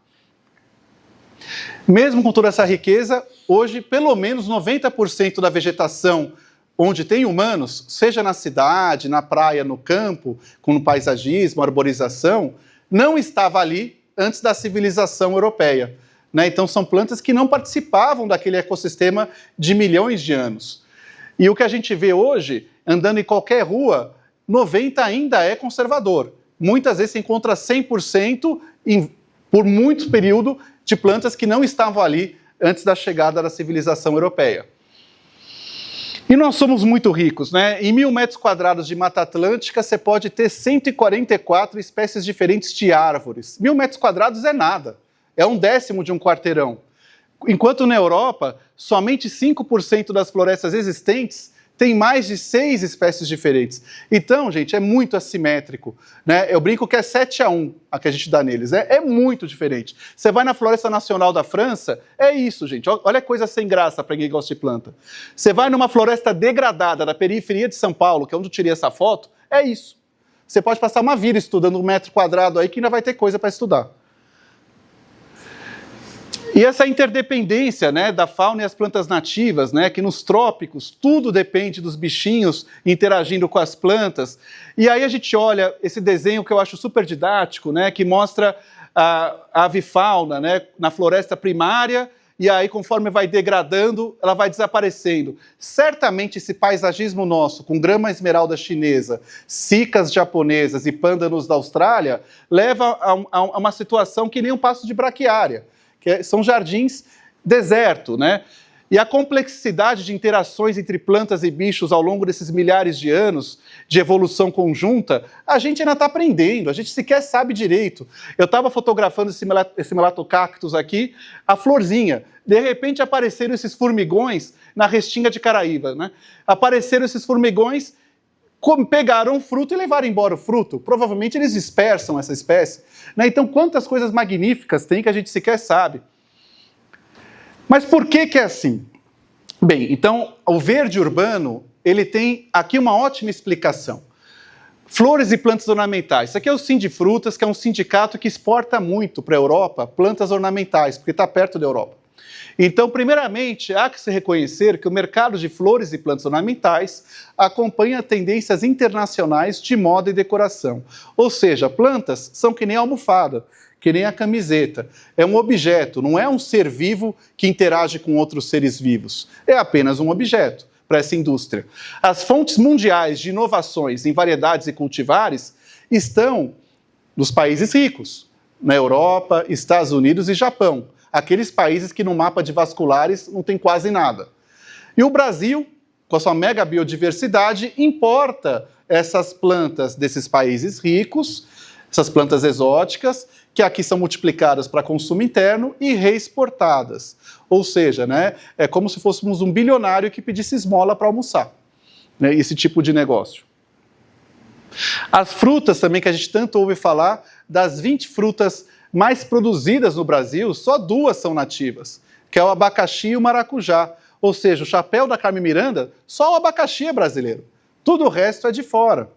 Mesmo com toda essa riqueza, hoje pelo menos 90% da vegetação onde tem humanos, seja na cidade, na praia, no campo, com paisagismo, arborização, não estava ali antes da civilização europeia. Né? Então são plantas que não participavam daquele ecossistema de milhões de anos. E o que a gente vê hoje, andando em qualquer rua, 90% ainda é conservador. Muitas vezes se encontra 100% por muito período de plantas que não estavam ali antes da chegada da civilização europeia. E nós somos muito ricos, né? Em 1.000 metros quadrados de Mata Atlântica, você pode ter 144 espécies diferentes de árvores. 1.000 metros quadrados é nada, é 1/10 de um quarteirão. Enquanto na Europa, somente 5% das florestas existentes tem mais de 6 espécies diferentes. Então, gente, é muito assimétrico. Né? Eu brinco que é 7-1 a que a gente dá neles. É muito diferente. Você vai na Floresta Nacional da França, é isso, gente. Olha a coisa sem graça para quem gosta de planta. Você vai numa floresta degradada da periferia de São Paulo, que é onde eu tirei essa foto, é isso. Você pode passar uma vida estudando 1 metro quadrado aí que ainda vai ter coisa para estudar. E essa interdependência, né, da fauna e as plantas nativas, né, que nos trópicos tudo depende dos bichinhos interagindo com as plantas. E aí a gente olha esse desenho que eu acho super didático, né, que mostra a avifauna, né, na floresta primária, e aí conforme vai degradando, ela vai desaparecendo. Certamente esse paisagismo nosso, com grama esmeralda chinesa, cicas japonesas e pândanos da Austrália, leva a uma situação que nem um passo de braquiária. São jardins deserto, né? E a complexidade de interações entre plantas e bichos ao longo desses milhares de anos de evolução conjunta, a gente ainda está aprendendo, a gente sequer sabe direito. Eu estava fotografando esse melatocactus aqui, a florzinha. De repente apareceram esses formigões na restinga de Caraíba, né? Apareceram esses formigões, pegaram o fruto e levaram embora o fruto. Provavelmente eles dispersam essa espécie. Né? Então, quantas coisas magníficas tem que a gente sequer sabe. Mas por que é assim? Bem, então, o verde urbano, ele tem aqui uma ótima explicação. Flores e plantas ornamentais. Isso aqui é o Sindifrutas, que é um sindicato que exporta muito para a Europa plantas ornamentais, porque está perto da Europa. Então, primeiramente, há que se reconhecer que o mercado de flores e plantas ornamentais acompanha tendências internacionais de moda e decoração. Ou seja, plantas são que nem a almofada, que nem a camiseta. É um objeto, não é um ser vivo que interage com outros seres vivos. É apenas um objeto para essa indústria. As fontes mundiais de inovações em variedades e cultivares estão nos países ricos, na Europa, Estados Unidos e Japão. Aqueles países que no mapa de vasculares não tem quase nada. E o Brasil com a sua mega biodiversidade, importa essas plantas desses países ricos, essas plantas exóticas, que aqui são multiplicadas para consumo interno e reexportadas. Ou seja, né, é como se fôssemos um bilionário que pedisse esmola para almoçar, né, esse tipo de negócio. As frutas também, que a gente tanto ouve falar, das 20 frutas mais produzidas no Brasil, só 2 são nativas, que é o abacaxi e o maracujá. Ou seja, o chapéu da Carmen Miranda, só o abacaxi é brasileiro. Tudo o resto é de fora.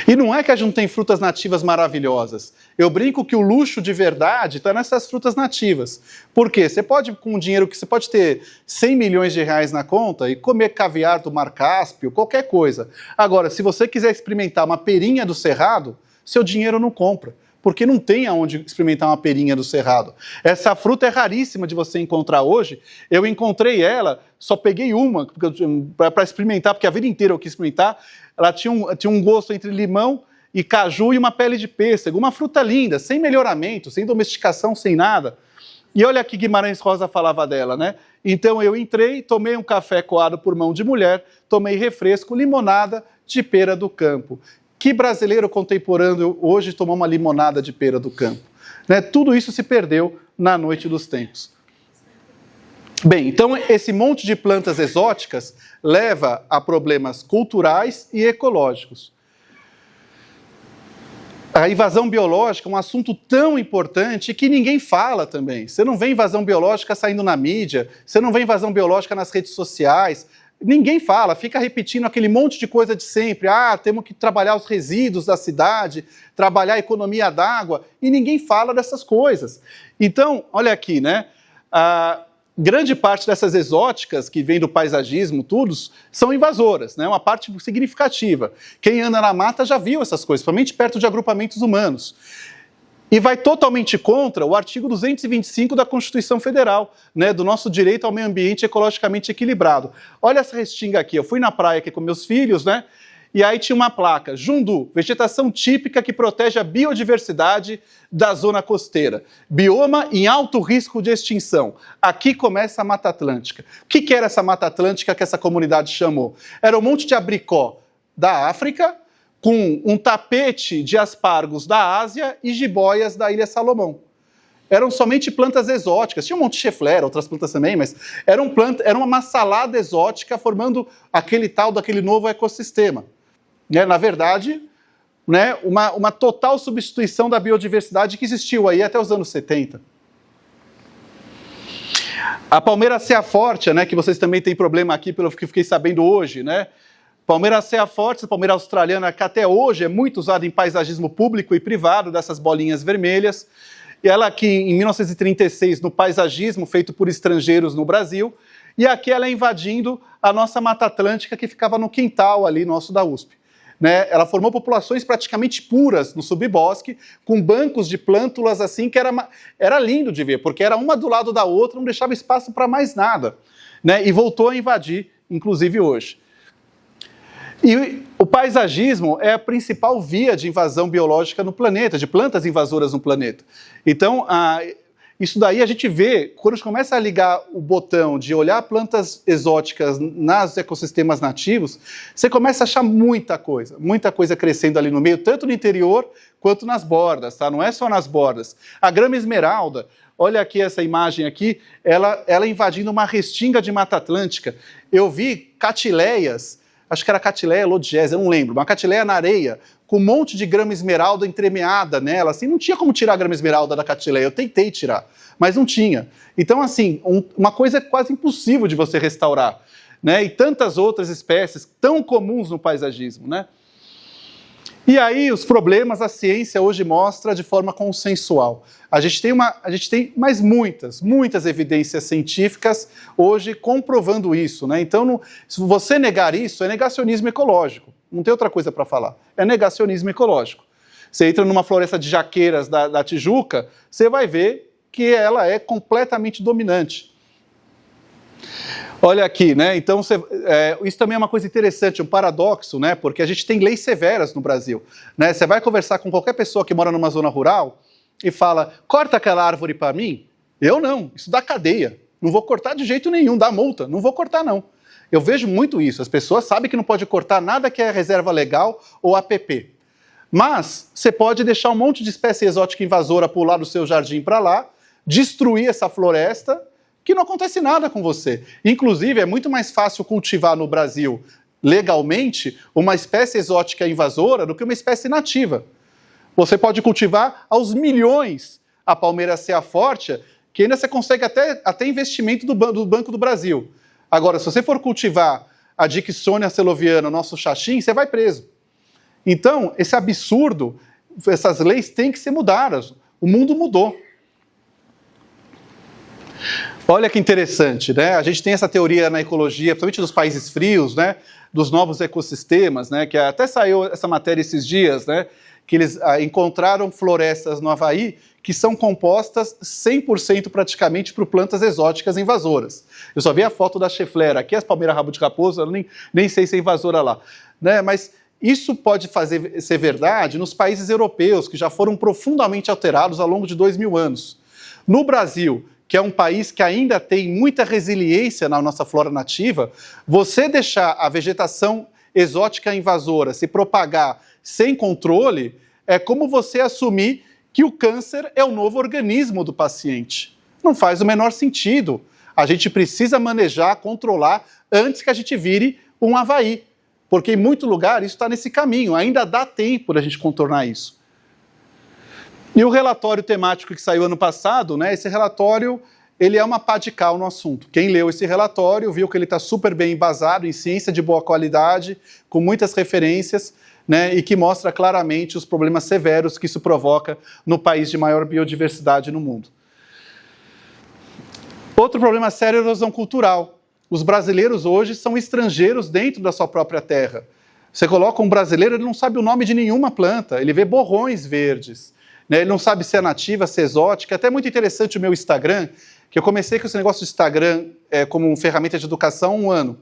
E não é que a gente não tem frutas nativas maravilhosas. Eu brinco que o luxo de verdade está nessas frutas nativas. Por quê? Você pode, com dinheiro que você pode ter 100 milhões de reais na conta e comer caviar do Mar Cáspio, qualquer coisa. Agora, se você quiser experimentar uma perinha do Cerrado, seu dinheiro não compra, porque não tem aonde experimentar uma perinha do Cerrado. Essa fruta é raríssima de você encontrar hoje. Eu encontrei ela, só peguei uma para experimentar, porque a vida inteira eu quis experimentar. Ela tinha um gosto entre limão e caju e uma pele de pêssego. Uma fruta linda, sem melhoramento, sem domesticação, sem nada. E olha que Guimarães Rosa falava dela, né? Então eu entrei, tomei um café coado por mão de mulher, tomei refresco, limonada de pera do campo. Que brasileiro contemporâneo hoje tomou uma limonada de pera do campo? Né? Tudo isso se perdeu na noite dos tempos. Bem, então esse monte de plantas exóticas leva a problemas culturais e ecológicos. A invasão biológica é um assunto tão importante que ninguém fala também. Você não vê invasão biológica saindo na mídia, você não vê invasão biológica nas redes sociais. Ninguém fala, fica repetindo aquele monte de coisa de sempre. Ah, temos que trabalhar os resíduos da cidade, trabalhar a economia d'água, e ninguém fala dessas coisas. Então, olha aqui, né? Grande parte dessas exóticas que vêm do paisagismo, todos, são invasoras, né? Uma parte significativa. Quem anda na mata já viu essas coisas, principalmente perto de agrupamentos humanos. E vai totalmente contra o artigo 225 da Constituição Federal, né, do nosso direito ao meio ambiente ecologicamente equilibrado. Olha essa restinga aqui, eu fui na praia aqui com meus filhos, né, e aí tinha uma placa, Jundu, vegetação típica que protege a biodiversidade da zona costeira. Bioma em alto risco de extinção. Aqui começa a Mata Atlântica. O que era essa Mata Atlântica que essa comunidade chamou? Era um monte de abricó da África, com um tapete de aspargos da Ásia e jiboias da Ilha Salomão. Eram somente plantas exóticas, tinha um monte de cheflera, outras plantas também, mas era uma salada exótica formando aquele tal daquele novo ecossistema. Né? Na verdade, né, uma total substituição da biodiversidade que existiu aí até os anos 70. A palmeira ceaforte, né, que vocês também têm problema aqui, pelo que fiquei sabendo hoje, né? Palmeira ceaforte, palmeira australiana, que até hoje é muito usada em paisagismo público e privado, dessas bolinhas vermelhas. E ela aqui, em 1936, no paisagismo feito por estrangeiros no Brasil. E aqui ela invadindo a nossa Mata Atlântica, que ficava no quintal ali nosso da USP. Né? Ela formou populações praticamente puras no subbosque, com bancos de plântulas assim, que era lindo de ver, porque era uma do lado da outra, não deixava espaço para mais nada. Né? E voltou a invadir, inclusive hoje. E o paisagismo é a principal via de invasão biológica no planeta, de plantas invasoras no planeta. Então, isso daí a gente vê, quando a gente começa a ligar o botão de olhar plantas exóticas nos ecossistemas nativos, você começa a achar muita coisa crescendo ali no meio, tanto no interior quanto nas bordas, tá? Não é só nas bordas. A grama esmeralda, olha aqui essa imagem aqui, ela invadindo uma restinga de Mata Atlântica. Eu vi catileias, acho que era Catileia lodgesa, eu não lembro, uma catileia na areia, com um monte de grama esmeralda entremeada nela, assim, não tinha como tirar a grama esmeralda da catileia, eu tentei tirar, mas não tinha. Então, assim, uma coisa quase impossível de você restaurar, né? E tantas outras espécies tão comuns no paisagismo, né? E aí, os problemas a ciência hoje mostra de forma consensual. A gente tem mais muitas evidências científicas hoje comprovando isso, né? Então, se você negar isso, é negacionismo ecológico. Não tem outra coisa para falar. É negacionismo ecológico. Você entra numa floresta de jaqueiras da Tijuca, você vai ver que ela é completamente dominante. Olha aqui, né? Então, isso também é uma coisa interessante, um paradoxo, né? Porque a gente tem leis severas no Brasil, né? Você vai conversar com qualquer pessoa que mora numa zona rural e fala, corta aquela árvore para mim? Eu não, isso dá cadeia. não vou cortar de jeito nenhum, dá multa, não vou cortar não. Eu vejo muito isso, as pessoas sabem que não pode cortar nada que é reserva legal ou APP. Mas você pode deixar um monte de espécie exótica invasora pular do seu jardim para lá, destruir essa floresta, que não acontece nada com você. Inclusive, é muito mais fácil cultivar no Brasil, legalmente, uma espécie exótica invasora do que uma espécie nativa. Você pode cultivar aos milhões a Palmeraceae forte, que ainda você consegue até investimento do Banco do Brasil. Agora, se você for cultivar a Dicksonia celoviana, nosso xaxim, você vai preso. Então, esse absurdo, essas leis têm que ser mudadas. O mundo mudou. Olha que interessante, né? A gente tem essa teoria na ecologia, principalmente dos países frios, né? Dos novos ecossistemas, né? Que até saiu essa matéria esses dias, né? Que eles encontraram florestas no Havaí que são compostas 100% praticamente por plantas exóticas invasoras. Eu só vi a foto da cheflera, aqui as palmeiras rabo de raposa, eu nem sei se é invasora lá, né? Mas isso pode ser verdade nos países europeus, que já foram profundamente alterados ao longo de 2000 anos. No Brasil, que é um país que ainda tem muita resiliência na nossa flora nativa, você deixar a vegetação exótica invasora se propagar sem controle, é como você assumir que o câncer é o novo organismo do paciente. Não faz o menor sentido. A gente precisa manejar, controlar, antes que a gente vire um Havaí. Porque em muito lugar isso está nesse caminho, ainda dá tempo da gente contornar isso. E o relatório temático que saiu ano passado, né, esse relatório, ele é uma pá de cal no assunto. Quem leu esse relatório viu que ele está super bem embasado em ciência de boa qualidade, com muitas referências, né, e que mostra claramente os problemas severos que isso provoca no país de maior biodiversidade no mundo. Outro problema sério é a erosão cultural. Os brasileiros hoje são estrangeiros dentro da sua própria terra. Você coloca um brasileiro, ele não sabe o nome de nenhuma planta, ele vê borrões verdes, né? Ele não sabe se é nativa, se é exótica. Até muito interessante o meu Instagram, que eu comecei com esse negócio do Instagram como ferramenta de educação há um ano.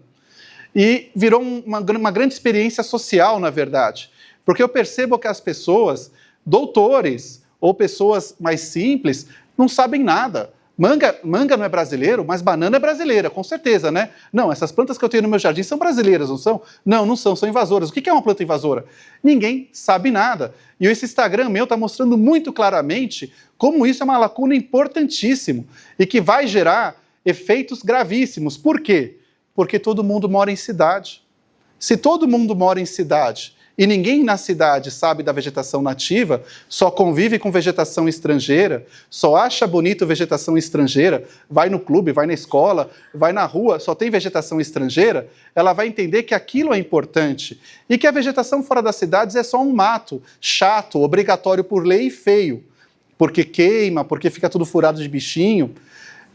E virou uma grande experiência social, na verdade. Porque eu percebo que as pessoas, doutores ou pessoas mais simples, não sabem nada. Manga não é brasileiro, mas banana é brasileira, com certeza, né? Não, essas plantas que eu tenho no meu jardim são brasileiras, não são? Não, não são invasoras. O que é uma planta invasora? Ninguém sabe nada. E esse Instagram meu está mostrando muito claramente como isso é uma lacuna importantíssima e que vai gerar efeitos gravíssimos. Por quê? Porque todo mundo mora em cidade. Se todo mundo mora em cidade e ninguém na cidade sabe da vegetação nativa, só convive com vegetação estrangeira, só acha bonito vegetação estrangeira, vai no clube, vai na escola, vai na rua, só tem vegetação estrangeira, ela vai entender que aquilo é importante e que a vegetação fora das cidades é só um mato chato, obrigatório por lei e feio, porque queima, porque fica tudo furado de bichinho.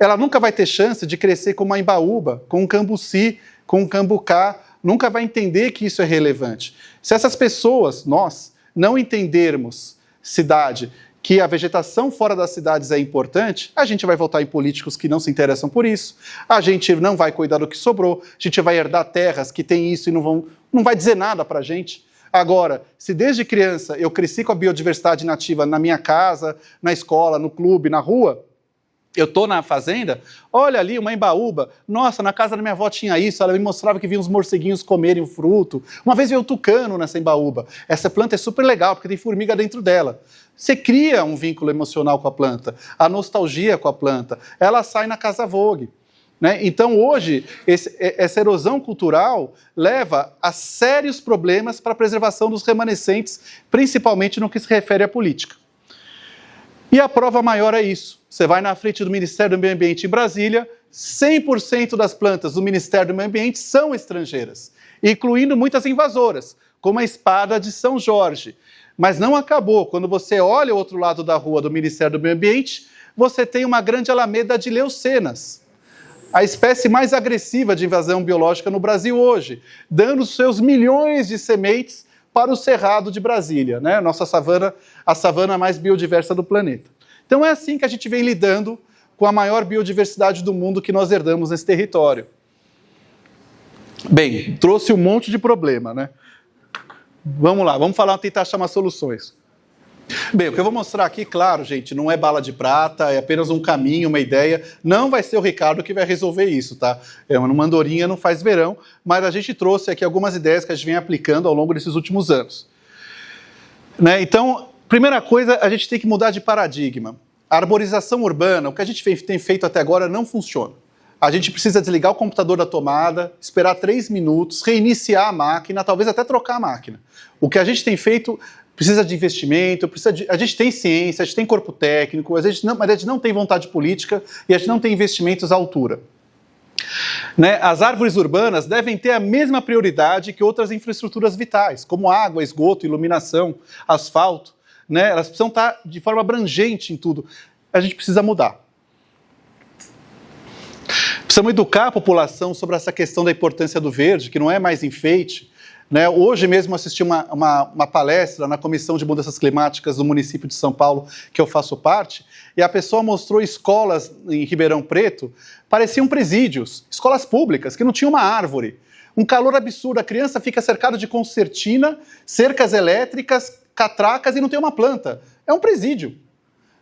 Ela nunca vai ter chance de crescer com uma embaúba, com um cambuci, com um cambucá, nunca vai entender que isso é relevante. Se essas pessoas, nós, não entendermos cidade, que a vegetação fora das cidades é importante, a gente vai votar em políticos que não se interessam por isso, a gente não vai cuidar do que sobrou, a gente vai herdar terras que tem isso e não vai dizer nada para a gente. Agora, se desde criança eu cresci com a biodiversidade nativa na minha casa, na escola, no clube, na rua, eu estou na fazenda, olha ali uma embaúba, nossa, na casa da minha avó tinha isso, ela me mostrava que vinha uns morceguinhos comerem o fruto, uma vez veio um tucano nessa embaúba, essa planta é super legal porque tem formiga dentro dela. Você cria um vínculo emocional com a planta, a nostalgia com a planta, ela sai na casa vogue. Né? Então hoje, essa erosão cultural leva a sérios problemas para a preservação dos remanescentes, principalmente no que se refere à política. E a prova maior é isso. Você vai na frente do Ministério do Meio Ambiente em Brasília, 100% das plantas do Ministério do Meio Ambiente são estrangeiras, incluindo muitas invasoras, como a espada de São Jorge. Mas não acabou. Quando você olha o outro lado da rua do Ministério do Meio Ambiente, você tem uma grande alameda de leucenas, a espécie mais agressiva de invasão biológica no Brasil hoje, dando seus milhões de sementes para o Cerrado de Brasília, né? Nossa savana, a savana mais biodiversa do planeta. Então é assim que a gente vem lidando com a maior biodiversidade do mundo que nós herdamos nesse território. Bem, trouxe um monte de problema, né? Vamos lá, vamos tentar chamar soluções. Bem, o que eu vou mostrar aqui, claro, gente, não é bala de prata, é apenas um caminho, uma ideia. Não vai ser o Ricardo que vai resolver isso, tá? Uma andorinha não faz verão, mas a gente trouxe aqui algumas ideias que a gente vem aplicando ao longo desses últimos anos. Né? Então, primeira coisa, a gente tem que mudar de paradigma. A arborização urbana, o que a gente tem feito até agora não funciona. A gente precisa desligar o computador da tomada, esperar 3 minutos, reiniciar a máquina, talvez até trocar a máquina. O que a gente tem feito precisa de investimento, a gente tem ciência, a gente tem corpo técnico, mas a gente não tem vontade política e a gente não tem investimentos à altura. Né? As árvores urbanas devem ter a mesma prioridade que outras infraestruturas vitais, como água, esgoto, iluminação, asfalto. Né? Elas precisam estar de forma abrangente em tudo. A gente precisa mudar. Precisamos educar a população sobre essa questão da importância do verde, que não é mais enfeite. Né? Hoje mesmo assisti uma palestra na Comissão de Mudanças Climáticas do município de São Paulo, que eu faço parte, e a pessoa mostrou escolas em Ribeirão Preto, pareciam presídios, escolas públicas, que não tinham uma árvore. Um calor absurdo, a criança fica cercada de concertina, cercas elétricas, catracas e não tem uma planta. É um presídio.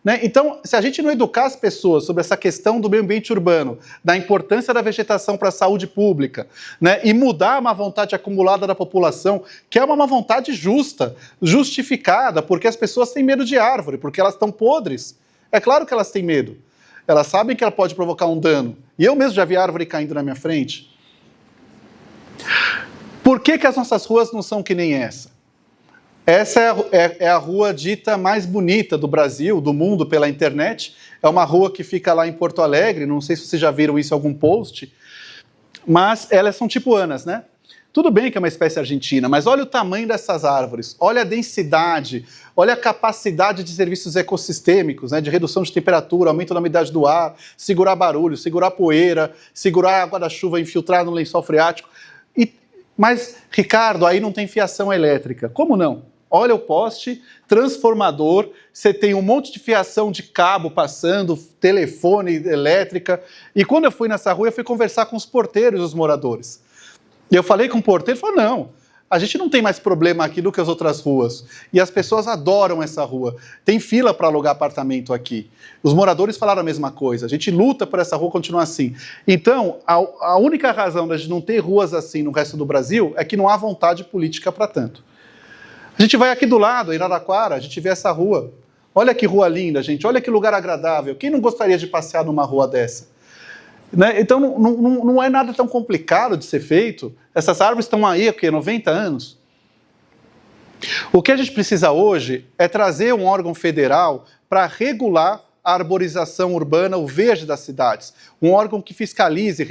Né? Então, se a gente não educar as pessoas sobre essa questão do meio ambiente urbano, da importância da vegetação para a saúde pública, né? E mudar a má vontade acumulada da população, que é uma má vontade justa, justificada, porque as pessoas têm medo de árvore, porque elas estão podres. É claro que elas têm medo. Elas sabem que ela pode provocar um dano. E eu mesmo já vi árvore caindo na minha frente. Por que as nossas ruas não são que nem essa? Essa é a rua dita mais bonita do Brasil, do mundo, pela internet. É uma rua que fica lá em Porto Alegre, não sei se vocês já viram isso em algum post, mas elas são tipuanas, né? Tudo bem que é uma espécie argentina, mas olha o tamanho dessas árvores, olha a densidade, olha a capacidade de serviços ecossistêmicos, né, de redução de temperatura, aumento da umidade do ar, segurar barulho, segurar poeira, segurar a água da chuva infiltrada no lençol freático. Mas, Ricardo, aí não tem fiação elétrica. Como não? Olha o poste, transformador, você tem um monte de fiação de cabo passando, telefone, elétrica. E quando eu fui nessa rua, eu fui conversar com os porteiros e os moradores. E eu falei com o porteiro, ele falou, não, a gente não tem mais problema aqui do que as outras ruas. E as pessoas adoram essa rua. Tem fila para alugar apartamento aqui. Os moradores falaram a mesma coisa. A gente luta por essa rua continuar assim. Então, a única razão da gente não ter ruas assim no resto do Brasil é que não há vontade política para tanto. A gente vai aqui do lado, em Araraquara, a gente vê essa rua. Olha que rua linda, gente. Olha que lugar agradável. Quem não gostaria de passear numa rua dessa? Né? Então, não é nada tão complicado de ser feito. Essas árvores estão aí há 90 anos. O que a gente precisa hoje é trazer um órgão federal para regular a arborização urbana, o verde das cidades. Um órgão que fiscalize,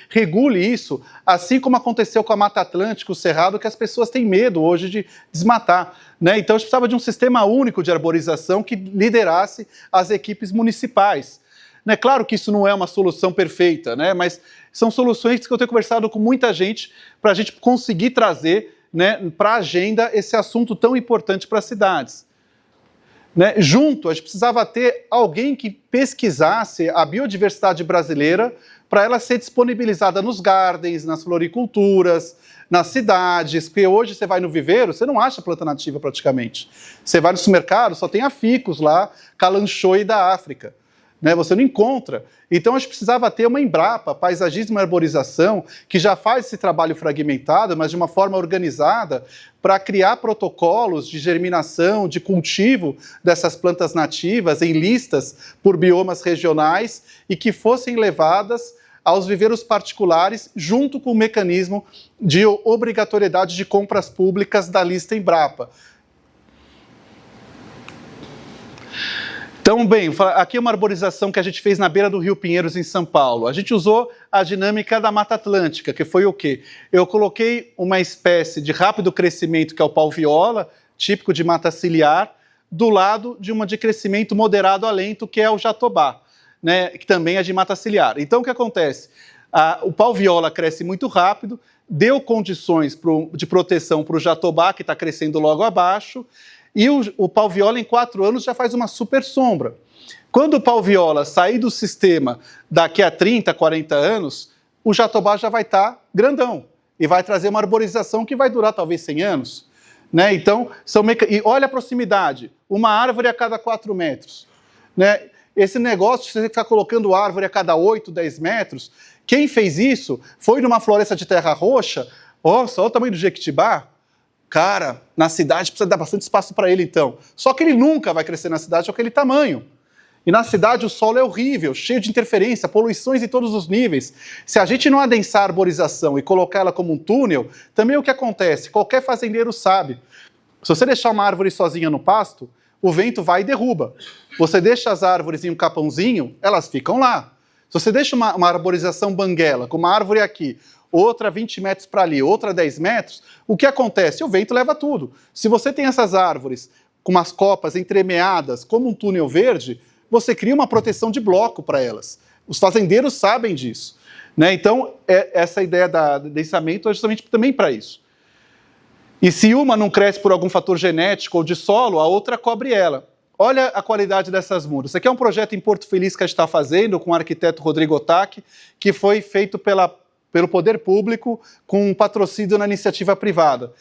regule isso, assim como aconteceu com a Mata Atlântica, o Cerrado, que as pessoas têm medo hoje de desmatar. Né? Então, a gente precisava de um sistema único de arborização que liderasse as equipes municipais. É claro que isso não é uma solução perfeita, né? Mas são soluções que eu tenho conversado com muita gente para a gente conseguir trazer, né, para a agenda esse assunto tão importante para as cidades. Né? Junto, a gente precisava ter alguém que pesquisasse a biodiversidade brasileira para ela ser disponibilizada nos gardens, nas floriculturas, nas cidades, porque hoje você vai no viveiro, você não acha planta nativa praticamente. Você vai no supermercado, só tem a ficus lá, calanchoe da África. Né, você não encontra. Então a gente precisava ter uma Embrapa, Paisagismo e Arborização, que já faz esse trabalho fragmentado, mas de uma forma organizada, para criar protocolos de germinação, de cultivo dessas plantas nativas em listas por biomas regionais e que fossem levadas aos viveiros particulares junto com o mecanismo de obrigatoriedade de compras públicas da lista Embrapa. Então, bem, aqui é uma arborização que a gente fez na beira do Rio Pinheiros, em São Paulo. A gente usou a dinâmica da Mata Atlântica, que foi o quê? Eu coloquei uma espécie de rápido crescimento, que é o pau-viola, típico de mata ciliar, do lado de uma de crescimento moderado a lento, que é o jatobá, né, que também é de mata ciliar. Então, o que acontece? O pau-viola cresce muito rápido, deu condições de proteção para o jatobá, que está crescendo logo abaixo, e o pau-viola, em 4 anos, já faz uma super sombra. Quando o pau-viola sair do sistema daqui a 30, 40 anos, o jatobá já vai estar grandão e vai trazer uma arborização que vai durar talvez 100 anos. Né? Então, e olha a proximidade, uma árvore a cada 4 metros. Né? Esse negócio de você ficar colocando árvore a cada 8, 10 metros, quem fez isso foi numa floresta de terra roxa, olha o tamanho do Jequitibá, cara, na cidade precisa dar bastante espaço para ele então. Só que ele nunca vai crescer na cidade com aquele tamanho. E na cidade o solo é horrível, cheio de interferência, poluições em todos os níveis. Se a gente não adensar a arborização e colocar ela como um túnel, também o que acontece? Qualquer fazendeiro sabe. Se você deixar uma árvore sozinha no pasto, o vento vai e derruba. Você deixa as árvores em um capãozinho, elas ficam lá. Se você deixa uma arborização banguela, com uma árvore aqui, outra 20 metros para ali, outra 10 metros, o que acontece? O vento leva tudo. Se você tem essas árvores com umas copas entremeadas, como um túnel verde, você cria uma proteção de bloco para elas. Os fazendeiros sabem disso. Né? Então, essa ideia do densamento é justamente também para isso. E se uma não cresce por algum fator genético ou de solo, a outra cobre ela. Olha a qualidade dessas mudas. Esse aqui é um projeto em Porto Feliz que a gente está fazendo com o arquiteto Rodrigo Otaki, que foi feito pelo poder público com um patrocínio na iniciativa privada.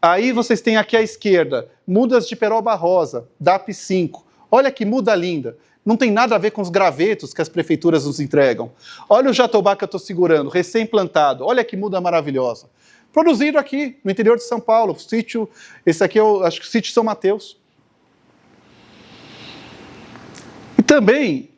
Aí vocês têm aqui à esquerda, mudas de peroba rosa, DAP5. Olha que muda linda. Não tem nada a ver com os gravetos que as prefeituras nos entregam. Olha o jatobá que eu estou segurando, recém-plantado. Olha que muda maravilhosa. Produzido aqui, no interior de São Paulo. Sítio, esse aqui eu acho que é o sítio São Mateus. E também,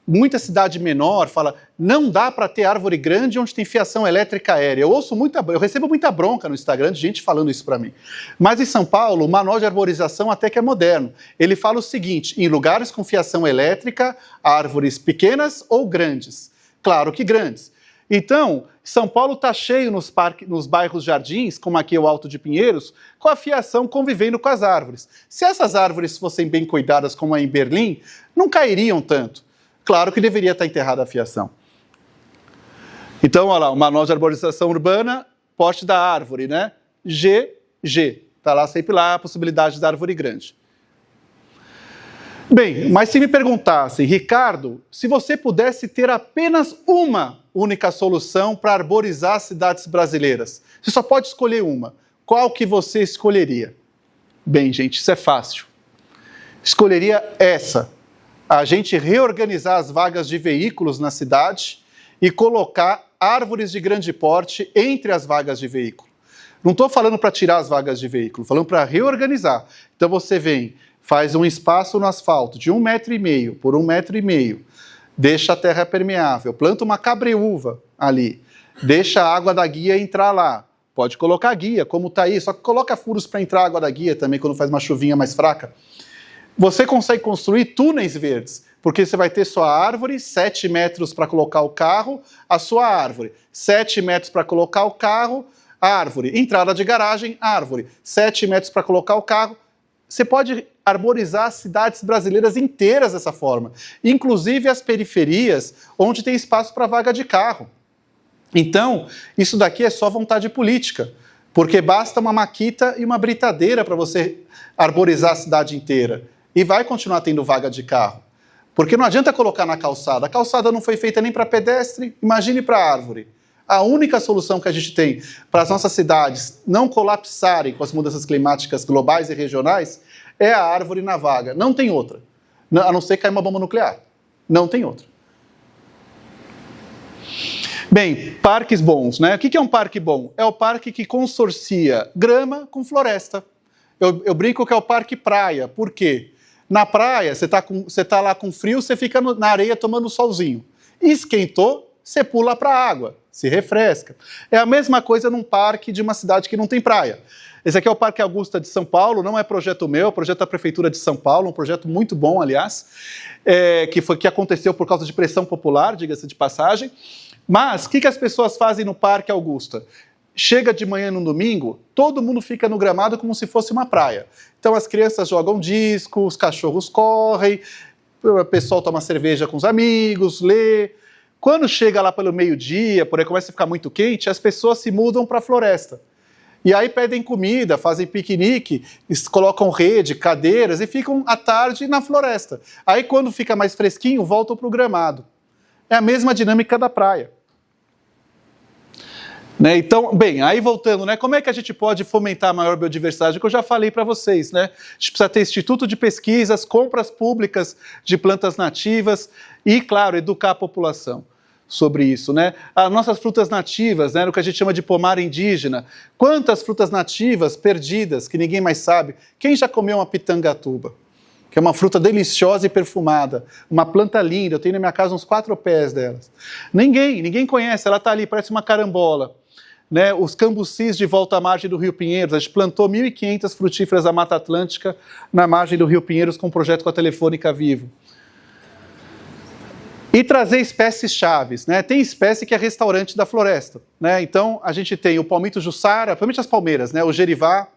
muita cidade menor fala, não dá para ter árvore grande onde tem fiação elétrica aérea. Eu recebo muita bronca no Instagram de gente falando isso para mim. Mas em São Paulo, o manual de arborização até que é moderno. Ele fala o seguinte, em lugares com fiação elétrica, árvores pequenas ou grandes. Claro que grandes. Então, São Paulo está cheio nos bairros jardins, como aqui o Alto de Pinheiros, com a fiação convivendo com as árvores. Se essas árvores fossem bem cuidadas, como é em Berlim, não cairiam tanto. Claro que deveria estar enterrada a fiação. Então, olha lá, o manual de arborização urbana, porte da árvore, né? GG. Está lá sempre lá a possibilidade da árvore grande. Bem, mas se me perguntassem, Ricardo, se você pudesse ter apenas uma única solução para arborizar as cidades brasileiras, você só pode escolher uma, qual que você escolheria? Bem, gente, isso é fácil. Escolheria essa. A gente reorganizar as vagas de veículos na cidade e colocar árvores de grande porte entre as vagas de veículo. Não estou falando para tirar as vagas de veículo, falando para reorganizar. Então você vem, faz um espaço no asfalto de 1,5 m por 1,5 m, deixa a terra permeável, planta uma cabreúva ali, deixa a água da guia entrar lá. Pode colocar guia, como está aí, só que coloca furos para entrar a água da guia também quando faz uma chuvinha mais fraca. Você consegue construir túneis verdes, porque você vai ter sua árvore, 7 metros para colocar o carro, a sua árvore, 7 metros para colocar o carro, árvore, entrada de garagem, árvore, 7 metros para colocar o carro. Você pode arborizar as cidades brasileiras inteiras dessa forma, inclusive as periferias, onde tem espaço para vaga de carro. Então, isso daqui é só vontade política, porque basta uma maquita e uma britadeira para você arborizar a cidade inteira. E vai continuar tendo vaga de carro. Porque não adianta colocar na calçada. A calçada não foi feita nem para pedestre, imagine para árvore. A única solução que a gente tem para as nossas cidades não colapsarem com as mudanças climáticas globais e regionais é a árvore na vaga. Não tem outra. A não ser cair uma bomba nuclear. Não tem outra. Bem, parques bons, né? O que é um parque bom? É o parque que consorcia grama com floresta. Eu brinco que é o parque praia. Por quê? Na praia, você tá lá com frio, você fica na areia tomando solzinho. Esquentou, você pula para a água, se refresca. É a mesma coisa num parque de uma cidade que não tem praia. Esse aqui é o Parque Augusta de São Paulo, não é projeto meu, é projeto da Prefeitura de São Paulo, um projeto muito bom, aliás, que aconteceu por causa de pressão popular, diga-se de passagem. Mas o que as pessoas fazem no Parque Augusta? Chega de manhã no domingo, todo mundo fica no gramado como se fosse uma praia. Então as crianças jogam disco, os cachorros correm, o pessoal toma cerveja com os amigos, lê. Quando chega lá pelo meio-dia, por aí começa a ficar muito quente, as pessoas se mudam para a floresta. E aí pedem comida, fazem piquenique, colocam rede, cadeiras e ficam à tarde na floresta. Aí quando fica mais fresquinho, voltam para o gramado. É a mesma dinâmica da praia. Né? Então, bem, aí voltando, né, como é que a gente pode fomentar a maior biodiversidade? Que eu já falei para vocês, né? A gente precisa ter instituto de pesquisas, compras públicas de plantas nativas e, claro, educar a população sobre isso, né? As nossas frutas nativas, né, o que a gente chama de pomar indígena. Quantas frutas nativas perdidas que ninguém mais sabe? Quem já comeu uma pitangatuba? Que é uma fruta deliciosa e perfumada, uma planta linda, eu tenho na minha casa uns 4 pés delas. Ninguém conhece, ela está ali, parece uma carambola. Né, os cambucis de volta à margem do Rio Pinheiros, a gente plantou 1.500 frutíferas da Mata Atlântica na margem do Rio Pinheiros com um projeto com a Telefônica Vivo. E trazer espécies chaves, né? Tem espécie que é restaurante da floresta, né? Então a gente tem o palmito jussara, principalmente as palmeiras, né? O gerivá.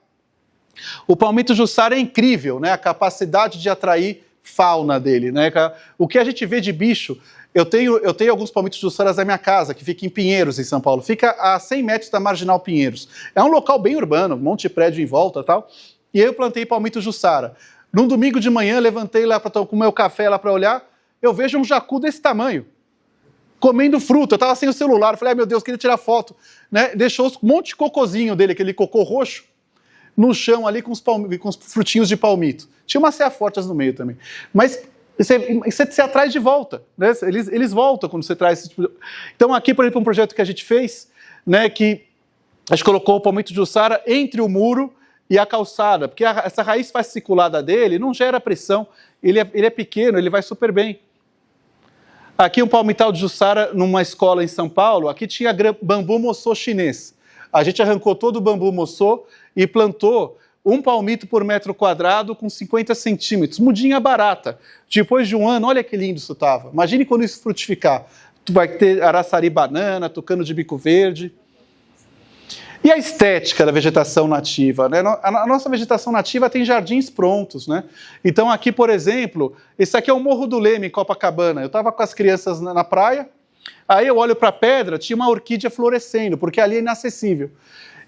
O palmito jussara é incrível, né? A capacidade de atrair fauna dele, né? O que a gente vê de bicho. Eu tenho alguns palmitos jussaras na minha casa, que fica em Pinheiros, em São Paulo. Fica a 100 metros da Marginal Pinheiros. É um local bem urbano, um monte de prédio em volta e tal. E aí eu plantei palmito jussara. Num domingo de manhã, levantei lá para comer o café lá para olhar, eu vejo um jacu desse tamanho, comendo fruta. Eu estava sem o celular, falei, meu Deus, queria tirar foto. Né? Deixou um monte de cocôzinho dele, aquele cocô roxo, no chão ali com os frutinhos de palmito. Tinha umas ceafortas no meio também. Mas você atrai de volta, né? Eles voltam quando você traz esse tipo de... Então aqui, por exemplo, um projeto que a gente fez, né, que a gente colocou o palmito jussara entre o muro e a calçada, porque essa raiz fasciculada dele não gera pressão, ele é pequeno, ele vai super bem. Aqui um palmital de jussara numa escola em São Paulo, aqui tinha bambu moçô chinês. A gente arrancou todo o bambu moçô e plantou um palmito por metro quadrado com 50 centímetros, mudinha barata. Depois de um ano, olha que lindo isso estava. Imagine quando isso frutificar. Tu vai ter araçari banana, tucano de bico verde. E a estética da vegetação nativa, né? A nossa vegetação nativa tem jardins prontos, né? Então aqui, por exemplo, esse aqui é o Morro do Leme, em Copacabana. Eu estava com as crianças na praia, aí eu olho para a pedra, tinha uma orquídea florescendo, porque ali é inacessível.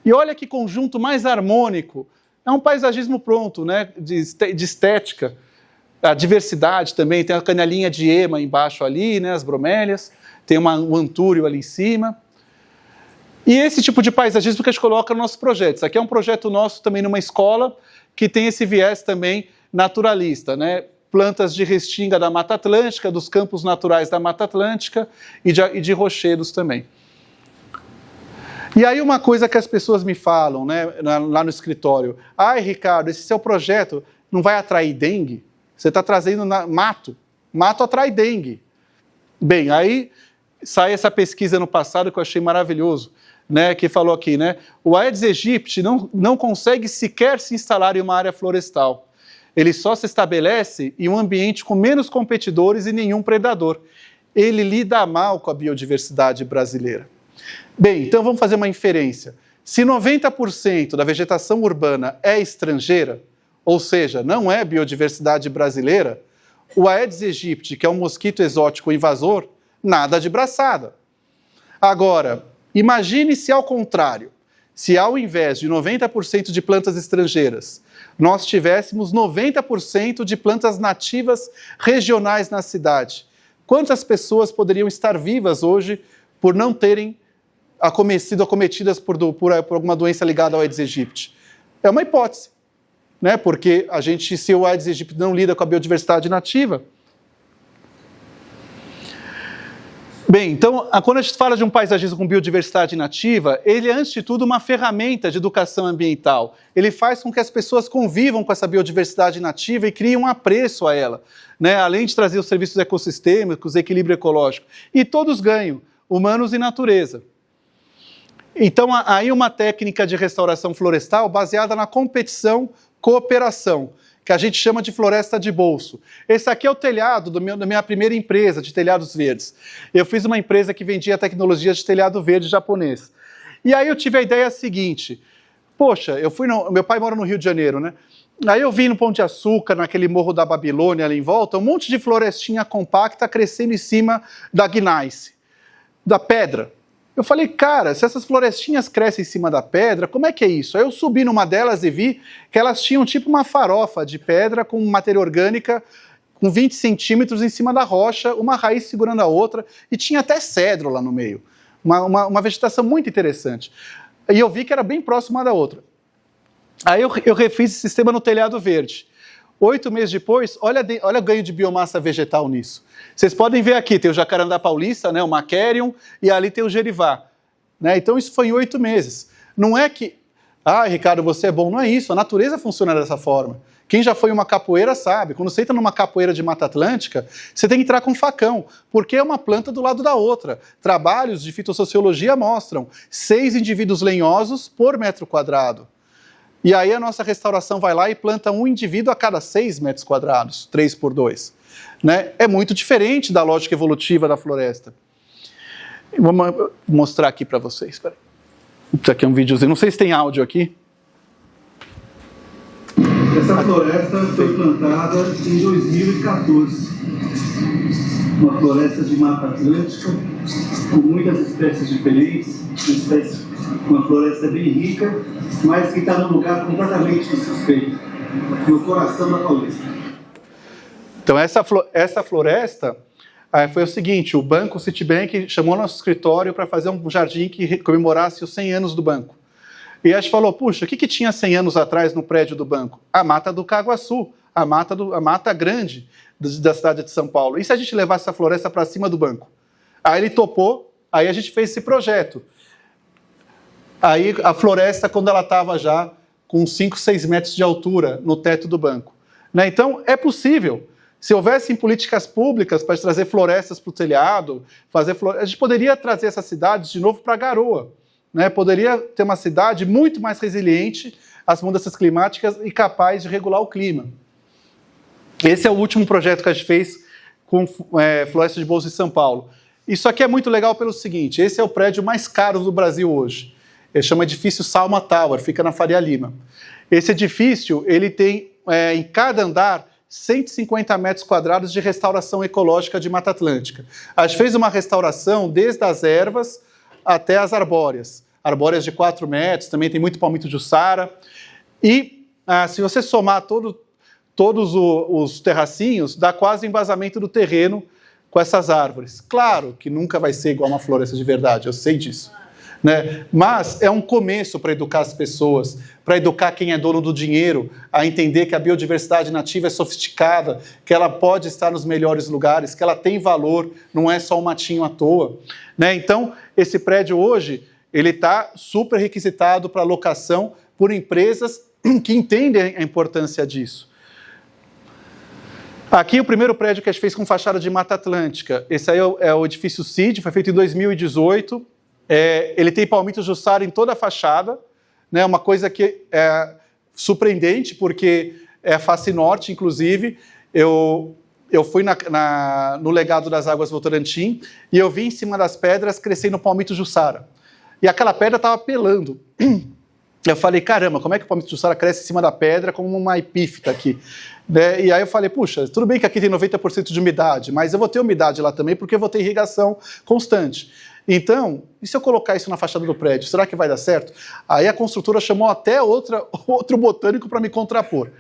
E olha que conjunto mais harmônico. É um paisagismo pronto, né, de estética. A diversidade também, tem a canelinha de ema embaixo ali, né, as bromélias, tem um antúrio ali em cima. E esse tipo de paisagismo que a gente coloca nos nossos projetos. Aqui é um projeto nosso também numa escola que tem esse viés também naturalista, né? Plantas de restinga da Mata Atlântica, dos campos naturais da Mata Atlântica e de rochedos também. E aí uma coisa que as pessoas me falam, né, lá no escritório, ai Ricardo, esse seu projeto não vai atrair dengue? Você está trazendo mato atrai dengue. Bem, aí sai essa pesquisa no passado que eu achei maravilhoso, né, que falou aqui, né, o Aedes aegypti não consegue sequer se instalar em uma área florestal. Ele só se estabelece em um ambiente com menos competidores e nenhum predador. Ele lida mal com a biodiversidade brasileira. Bem, então vamos fazer uma inferência. Se 90% da vegetação urbana é estrangeira, ou seja, não é biodiversidade brasileira, o Aedes aegypti, que é um mosquito exótico invasor, nada de braçada. Agora, imagine se ao contrário, se ao invés de 90% de plantas estrangeiras, nós tivéssemos 90% de plantas nativas regionais na cidade. Quantas pessoas poderiam estar vivas hoje por não terem sido acometidas por alguma doença ligada ao Aedes aegypti? É uma hipótese, né? Porque se o Aedes aegypti não lida com a biodiversidade nativa. Bem, então, quando a gente fala de um paisagismo com biodiversidade nativa, ele é, antes de tudo, uma ferramenta de educação ambiental. Ele faz com que as pessoas convivam com essa biodiversidade nativa e criem um apreço a ela, né? Além de trazer os serviços ecossistêmicos, equilíbrio ecológico. E todos ganham, humanos e natureza. Então, aí uma técnica de restauração florestal baseada na competição, cooperação, que a gente chama de floresta de bolso. Esse aqui é o telhado da minha primeira empresa de telhados verdes. Eu fiz uma empresa que vendia tecnologia de telhado verde japonês. E aí eu tive a ideia seguinte, poxa, meu pai mora no Rio de Janeiro, né? Aí eu vi no Pão de Açúcar, naquele morro da Babilônia ali em volta, um monte de florestinha compacta crescendo em cima da gneiss, da pedra. Eu falei, cara, se essas florestinhas crescem em cima da pedra, como é que é isso? Aí eu subi numa delas e vi que elas tinham tipo uma farofa de pedra com matéria orgânica com 20 centímetros em cima da rocha, uma raiz segurando a outra, e tinha até cedro lá no meio. uma vegetação muito interessante. E eu vi que era bem próxima uma da outra. Aí eu refiz esse sistema no telhado verde. 8 meses depois, olha o ganho de biomassa vegetal nisso. Vocês podem ver aqui, tem o jacarandá paulista, né, o Macerium, e ali tem o gerivá. Né? Então isso foi em 8 meses. Não é que, Ricardo, você é bom, não é isso. A natureza funciona dessa forma. Quem já foi em uma capoeira sabe, quando você entra numa capoeira de Mata Atlântica, você tem que entrar com um facão, porque é uma planta do lado da outra. Trabalhos de fitossociologia mostram 6 indivíduos lenhosos por metro quadrado. E aí a nossa restauração vai lá e planta um indivíduo a cada 6 metros quadrados, 3 por 2. Né? É muito diferente da lógica evolutiva da floresta. Vou mostrar aqui para vocês. Espera. Isso aqui é um videozinho, não sei se tem áudio aqui. Essa floresta foi plantada em 2014. Uma floresta de Mata Atlântica, com muitas espécies diferentes, uma floresta bem rica, mas que está num lugar completamente suspeito, no coração da Paulista. Então essa floresta foi o seguinte, o Banco Citibank chamou nosso escritório para fazer um jardim que comemorasse os 100 anos do banco. E a gente falou, puxa, o que tinha 100 anos atrás no prédio do banco? A Mata do Caguaçu, a mata grande da cidade de São Paulo. E se a gente levasse essa floresta para cima do banco? Aí ele topou, aí a gente fez esse projeto. Aí a floresta, quando ela estava já com 5, 6 metros de altura no teto do banco. Né? Então, é possível. Se houvessem políticas públicas para trazer florestas para o telhado, a gente poderia trazer essas cidades de novo para a garoa. Né? Poderia ter uma cidade muito mais resiliente às mudanças climáticas e capaz de regular o clima. Esse é o último projeto que a gente fez com Floresta de Bolsa em São Paulo. Isso aqui é muito legal pelo seguinte, esse é o prédio mais caro do Brasil hoje. Ele chama edifício Salma Tower, fica na Faria Lima. Esse edifício, ele tem em cada andar 150 metros quadrados de restauração ecológica de Mata Atlântica. A gente fez uma restauração desde as ervas até as arbóreas. Arbóreas de 4 metros, também tem muito palmito de Jussara. E se você somar todos os terracinhos, dá quase o embasamento do terreno com essas árvores. Claro que nunca vai ser igual uma floresta de verdade, eu sei disso. Né? Mas é um começo para educar as pessoas, para educar quem é dono do dinheiro, a entender que a biodiversidade nativa é sofisticada, que ela pode estar nos melhores lugares, que ela tem valor, não é só um matinho à toa. Né? Então, esse prédio hoje, ele está super requisitado para locação por empresas que entendem a importância disso. Aqui o primeiro prédio que a gente fez com fachada de Mata Atlântica. Esse aí é o edifício CID, foi feito em 2018. Ele tem palmito Jussara em toda a fachada, né? Uma coisa que é surpreendente, porque é a face norte, inclusive. Eu fui no Legado das Águas Votorantim e eu vi em cima das pedras crescendo palmito Jussara. E aquela pedra estava pelando. Eu falei, caramba, como é que o palmito Jussara cresce em cima da pedra como uma epífita aqui? Né? E aí eu falei, puxa, tudo bem que aqui tem 90% de umidade, mas eu vou ter umidade lá também porque eu vou ter irrigação constante. Então, e se eu colocar isso na fachada do prédio, será que vai dar certo? Aí a construtora chamou até outro botânico para me contrapor,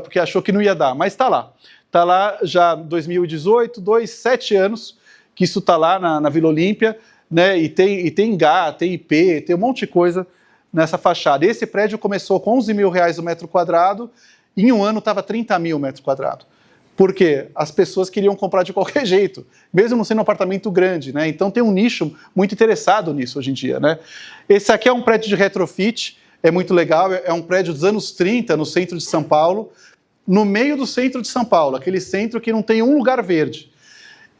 porque achou que não ia dar, mas está lá. Está lá já em 2018, 7 anos que isso está lá na Vila Olímpia, né? E tem GA, tem IP, tem um monte de coisa nessa fachada. Esse prédio começou com R$11 mil o metro quadrado, e em um ano estava 30 mil metros quadrados. Por quê? As pessoas queriam comprar de qualquer jeito, mesmo não sendo um apartamento grande, né? Então tem um nicho muito interessado nisso hoje em dia, né? Esse aqui é um prédio de retrofit, é muito legal, é um prédio dos anos 30, no centro de São Paulo, no meio do centro de São Paulo, aquele centro que não tem um lugar verde.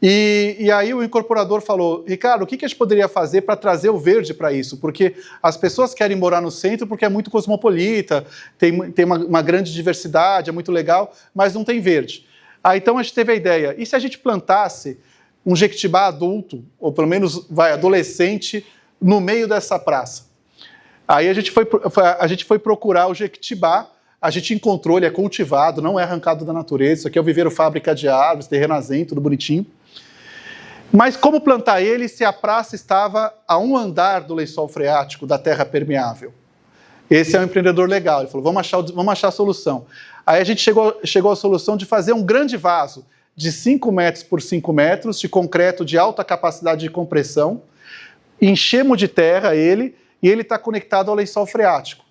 E aí o incorporador falou, Ricardo, o que a gente poderia fazer para trazer o verde para isso? Porque as pessoas querem morar no centro porque é muito cosmopolita, tem uma grande diversidade, é muito legal, mas não tem verde. Aí então a gente teve a ideia, e se a gente plantasse um jequitibá adulto, ou pelo menos adolescente, no meio dessa praça? Aí a gente foi procurar o jequitibá, a gente encontrou, ele é cultivado, não é arrancado da natureza, isso aqui é o viveiro fábrica de árvores, terreno arenoso, tudo bonitinho. Mas como plantar ele se a praça estava a um andar do lençol freático, da terra permeável? Esse é um empreendedor legal, ele falou, vamos achar a solução. Aí a gente chegou à solução de fazer um grande vaso de 5 metros por 5 metros, de concreto de alta capacidade de compressão, enchemos de terra ele, e ele está conectado ao lençol freático,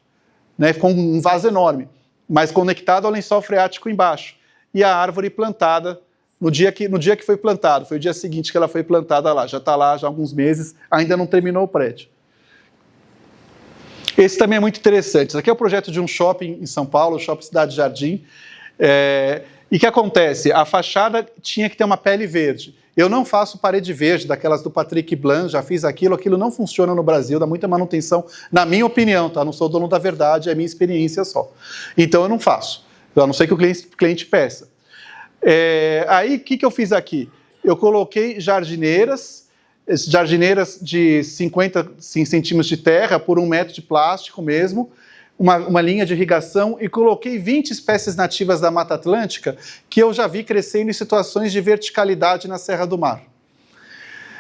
né, com um vaso enorme, mas conectado ao lençol freático embaixo. E a árvore plantada no dia que foi plantado, foi o dia seguinte que ela foi plantada lá, já está lá já há alguns meses, ainda não terminou o prédio. Esse também é muito interessante. Esse aqui é o projeto de um shopping em São Paulo, o Shopping Cidade Jardim. E o que acontece? A fachada tinha que ter uma pele verde. Eu não faço parede verde, daquelas do Patrick Blanc, já fiz aquilo não funciona no Brasil, dá muita manutenção, na minha opinião, tá? Não sou dono da verdade, é minha experiência só. Então eu não faço, a não ser que o cliente peça. Aí o que eu fiz aqui? Eu coloquei jardineiras de 50 centímetros de terra por 1 metro de plástico mesmo, uma linha de irrigação, e coloquei 20 espécies nativas da Mata Atlântica que eu já vi crescendo em situações de verticalidade na Serra do Mar.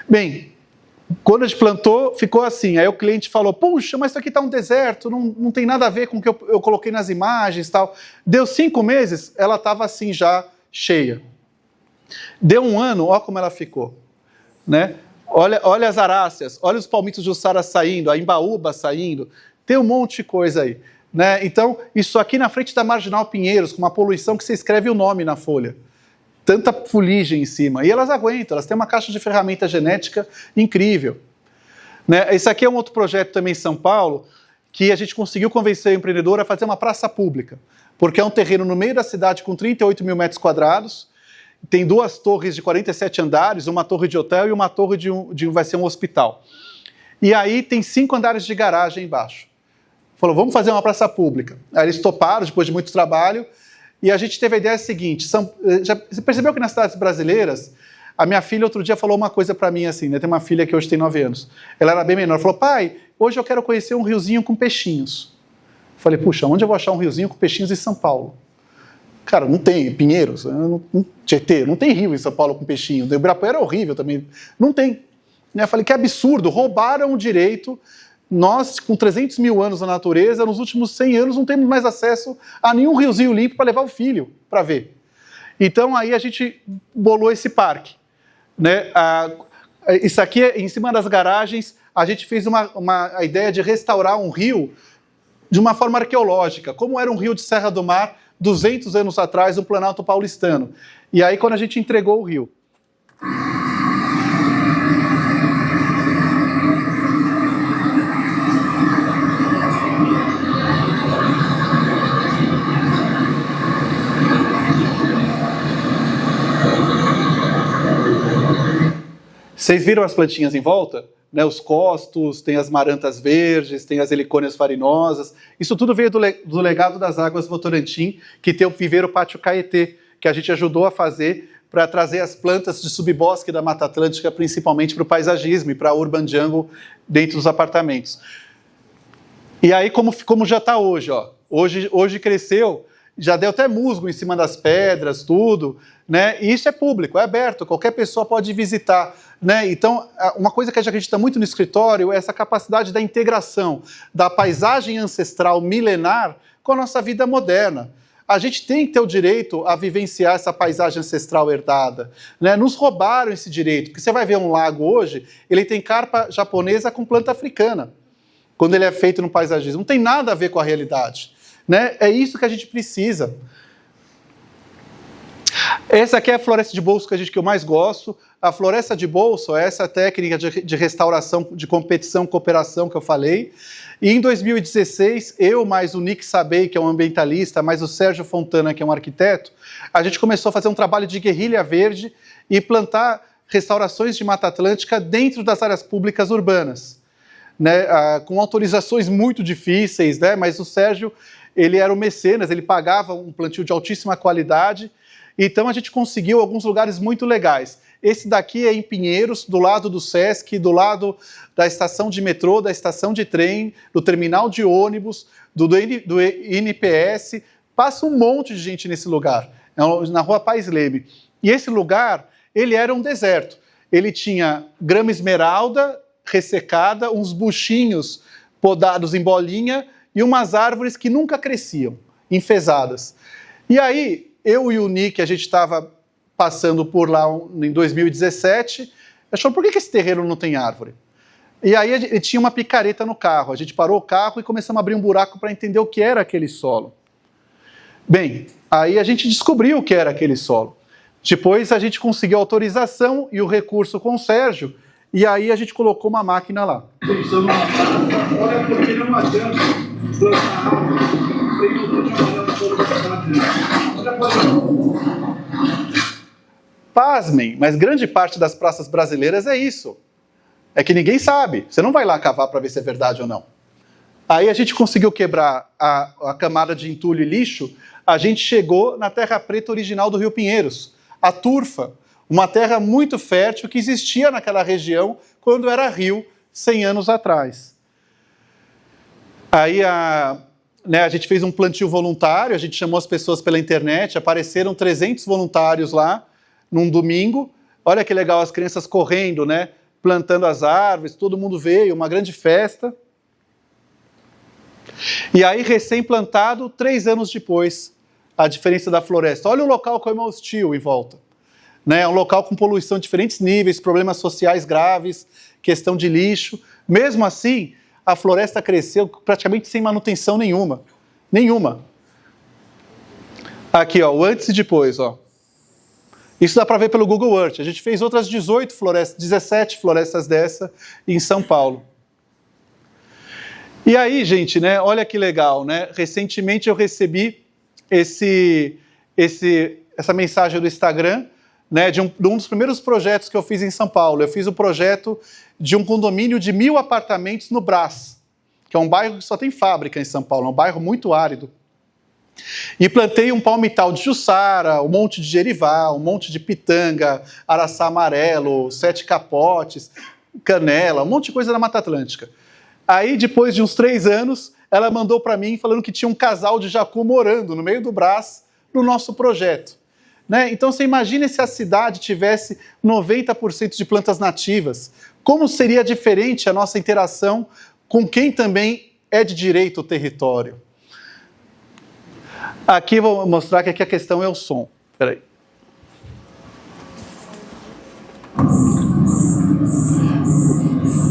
Bem, quando a gente plantou, ficou assim. Aí o cliente falou, puxa, mas isso aqui está um deserto, não tem nada a ver com o que eu coloquei nas imagens e tal. Deu 5 meses, ela estava assim já cheia. Deu 1 ano, olha como ela ficou, né? Olha as aráceas, olha os palmitos de Jussara saindo, a Imbaúba saindo, tem um monte de coisa aí, né? Então, isso aqui na frente da Marginal Pinheiros, com uma poluição que você escreve o nome na folha. Tanta fuligem em cima. E elas aguentam, elas têm uma caixa de ferramenta genética incrível. Né? Esse aqui é um outro projeto também em São Paulo, que a gente conseguiu convencer o empreendedor a fazer uma praça pública, porque é um terreno no meio da cidade com 38 mil metros quadrados, tem 2 torres de 47 andares, uma torre de hotel e uma torre vai ser um hospital. E aí tem 5 andares de garagem embaixo. Falou, vamos fazer uma praça pública. Aí eles toparam, depois de muito trabalho, e a gente teve a ideia seguinte, você percebeu que nas cidades brasileiras, a minha filha outro dia falou uma coisa para mim assim, né? Tem uma filha que hoje tem 9 anos, ela era bem menor, falou, pai, hoje eu quero conhecer um riozinho com peixinhos. Falei, puxa, onde eu vou achar um riozinho com peixinhos em São Paulo? Cara, não tem, Pinheiros, Tietê, não tem rio em São Paulo com peixinho, o Ibirapuera é horrível também, não tem. Eu falei, que absurdo, roubaram o direito. Nós, com 300 mil anos na natureza, nos últimos 100 anos não temos mais acesso a nenhum riozinho limpo para levar o filho para ver. Então, aí a gente bolou esse parque. Né? Isso aqui, em cima das garagens, a gente fez a ideia de restaurar um rio de uma forma arqueológica, como era um rio de Serra do Mar 200 anos atrás, no Planalto Paulistano. E aí, quando a gente entregou o rio, vocês viram as plantinhas em volta? Né, os costos, tem as marantas verdes, tem as helicônias farinosas. Isso tudo veio do legado das Águas Votorantim, que tem o viveiro Pátio Caetê, que a gente ajudou a fazer para trazer as plantas de subbosque da Mata Atlântica, principalmente para o paisagismo e para a urban jungle dentro dos apartamentos. E aí, como já está hoje, ó. Hoje cresceu, já deu até musgo em cima das pedras, tudo, né? E isso é público, é aberto, qualquer pessoa pode visitar, né? Então, uma coisa que a gente acredita muito no escritório é essa capacidade da integração da paisagem ancestral milenar com a nossa vida moderna. A gente tem que ter o direito a vivenciar essa paisagem ancestral herdada, né? Nos roubaram esse direito, porque você vai ver um lago hoje, ele tem carpa japonesa com planta africana, quando ele é feito no paisagismo. Não tem nada a ver com a realidade. Né? É isso que a gente precisa. Essa aqui é a floresta de bolso que eu mais gosto. A floresta de bolso é essa técnica de restauração, de competição, cooperação que eu falei. E em 2016, eu mais o Nick Sabei, que é um ambientalista, mais o Sérgio Fontana, que é um arquiteto, a gente começou a fazer um trabalho de guerrilha verde e plantar restaurações de Mata Atlântica dentro das áreas públicas urbanas, né? Com autorizações muito difíceis, né? Mas o Sérgio, ele era o mecenas, ele pagava um plantio de altíssima qualidade, então a gente conseguiu alguns lugares muito legais. Esse daqui é em Pinheiros, do lado do Sesc, do lado da estação de metrô, da estação de trem, do terminal de ônibus, do INPS, passa um monte de gente nesse lugar, na rua Pais Leme. E esse lugar, ele era um deserto, ele tinha grama esmeralda ressecada, uns buchinhos podados em bolinha, e umas árvores que nunca cresciam, enfesadas. E aí, eu e o Nick, a gente estava passando por lá em 2017, achou, por que esse terreno não tem árvore? E aí ele tinha uma picareta no carro. A gente parou o carro e começamos a abrir um buraco para entender o que era aquele solo. Bem, aí a gente descobriu o que era aquele solo. Depois a gente conseguiu a autorização e o recurso com o Sérgio, e aí a gente colocou uma máquina lá. Pensando na praça, olha porque não adianta plantar árvore sem trabalhar na produtividade. Pasmem, mas grande parte das praças brasileiras é isso. É que ninguém sabe. Você não vai lá cavar para ver se é verdade ou não. Aí a gente conseguiu quebrar a camada de entulho e lixo, a gente chegou na terra preta original do Rio Pinheiros, a turfa, uma terra muito fértil que existia naquela região quando era rio 100 anos atrás. Aí a gente fez um plantio voluntário, a gente chamou as pessoas pela internet, apareceram 300 voluntários lá, num domingo. Olha que legal, as crianças correndo, né? Plantando as árvores, todo mundo veio, uma grande festa. E aí, recém-plantado, 3 anos depois, a diferença da floresta. Olha o local como é hostil em volta. Né? É um local com poluição de diferentes níveis, problemas sociais graves, questão de lixo. Mesmo assim, a floresta cresceu praticamente sem manutenção nenhuma. Nenhuma. Aqui, ó, o antes e depois, ó. Isso dá para ver pelo Google Earth. A gente fez outras 17 florestas dessa em São Paulo. E aí, gente, né, olha que legal, né? Recentemente eu recebi essa mensagem do Instagram, né, de um dos primeiros projetos que eu fiz em São Paulo. Eu fiz o projeto de um condomínio de 1.000 apartamentos no Brás, que é um bairro que só tem fábrica em São Paulo, é um bairro muito árido. E plantei um palmital de Jussara, um monte de gerivá, um monte de pitanga, araçá amarelo, 7 capotes, canela, um monte de coisa da Mata Atlântica. Aí, depois de uns 3 anos, ela mandou para mim falando que tinha um casal de jacu morando no meio do Brás, no nosso projeto. Né? Então, você imagina se a cidade tivesse 90% de plantas nativas. Como seria diferente a nossa interação com quem também é de direito ao território? Aqui vou mostrar que aqui a questão é o som. Espera aí.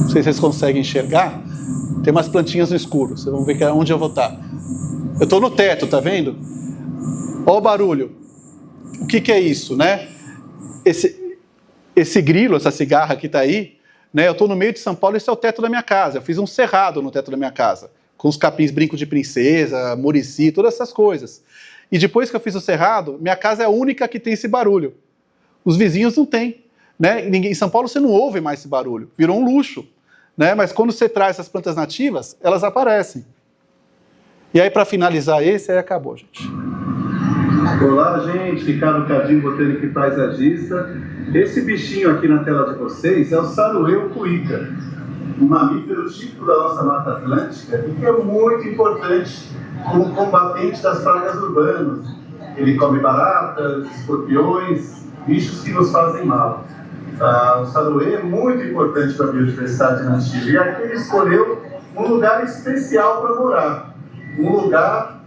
Não sei se vocês conseguem enxergar. Tem umas plantinhas no escuro. Vocês vão ver onde eu vou estar. Eu estou no teto, tá vendo? Olha o barulho. O que é isso, né? Esse grilo, essa cigarra que está aí, né? Eu estou no meio de São Paulo, esse é o teto da minha casa. Eu fiz um cerrado no teto da minha casa, com os capins brinco de princesa, murici, todas essas coisas. E depois que eu fiz o cerrado, minha casa é a única que tem esse barulho. Os vizinhos não têm. Né? Em São Paulo você não ouve mais esse barulho. Virou um luxo. Né? Mas quando você traz essas plantas nativas, elas aparecem. E aí, para finalizar esse, aí acabou, gente. Olá, gente. Ricardo Cadinho, botânico e paisagista. Esse bichinho aqui na tela de vocês é o saruê cuíca, um mamífero típico da nossa Mata Atlântica e que é muito importante como combatente das pragas urbanas. Ele come baratas, escorpiões, bichos que nos fazem mal. O saruê é muito importante para a biodiversidade nativa e aqui ele escolheu um lugar especial para morar, um lugar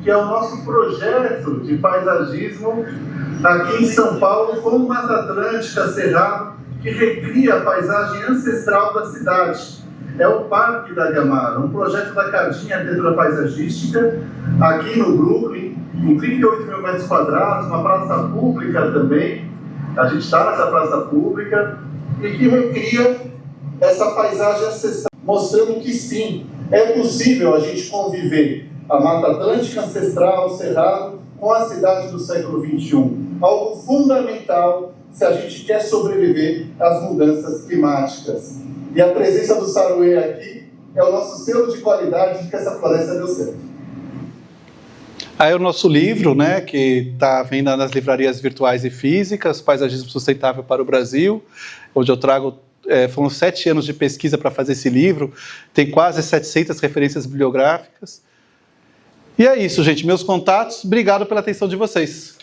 que é o nosso projeto de paisagismo aqui em São Paulo, com Mata Atlântica, Cerrado, que recria a paisagem ancestral da cidade. É o Parque da Gamara, um projeto da Cardinha Arquitetura Paisagística, aqui no Brooklyn, com 38 mil metros quadrados, uma praça pública também. A gente está nessa praça pública e que recria essa paisagem ancestral, mostrando que sim, é possível a gente conviver a Mata Atlântica ancestral, o Cerrado, com a cidade do século XXI. Algo fundamental se a gente quer sobreviver às mudanças climáticas. E a presença do saruê aqui é o nosso selo de qualidade de que essa floresta deu certo. Aí o nosso livro, né, que está vendo nas livrarias virtuais e físicas, Paisagismo Sustentável para o Brasil, onde eu trago, foram 7 anos de pesquisa para fazer esse livro, tem quase 700 referências bibliográficas. E é isso, gente, meus contatos, obrigado pela atenção de vocês.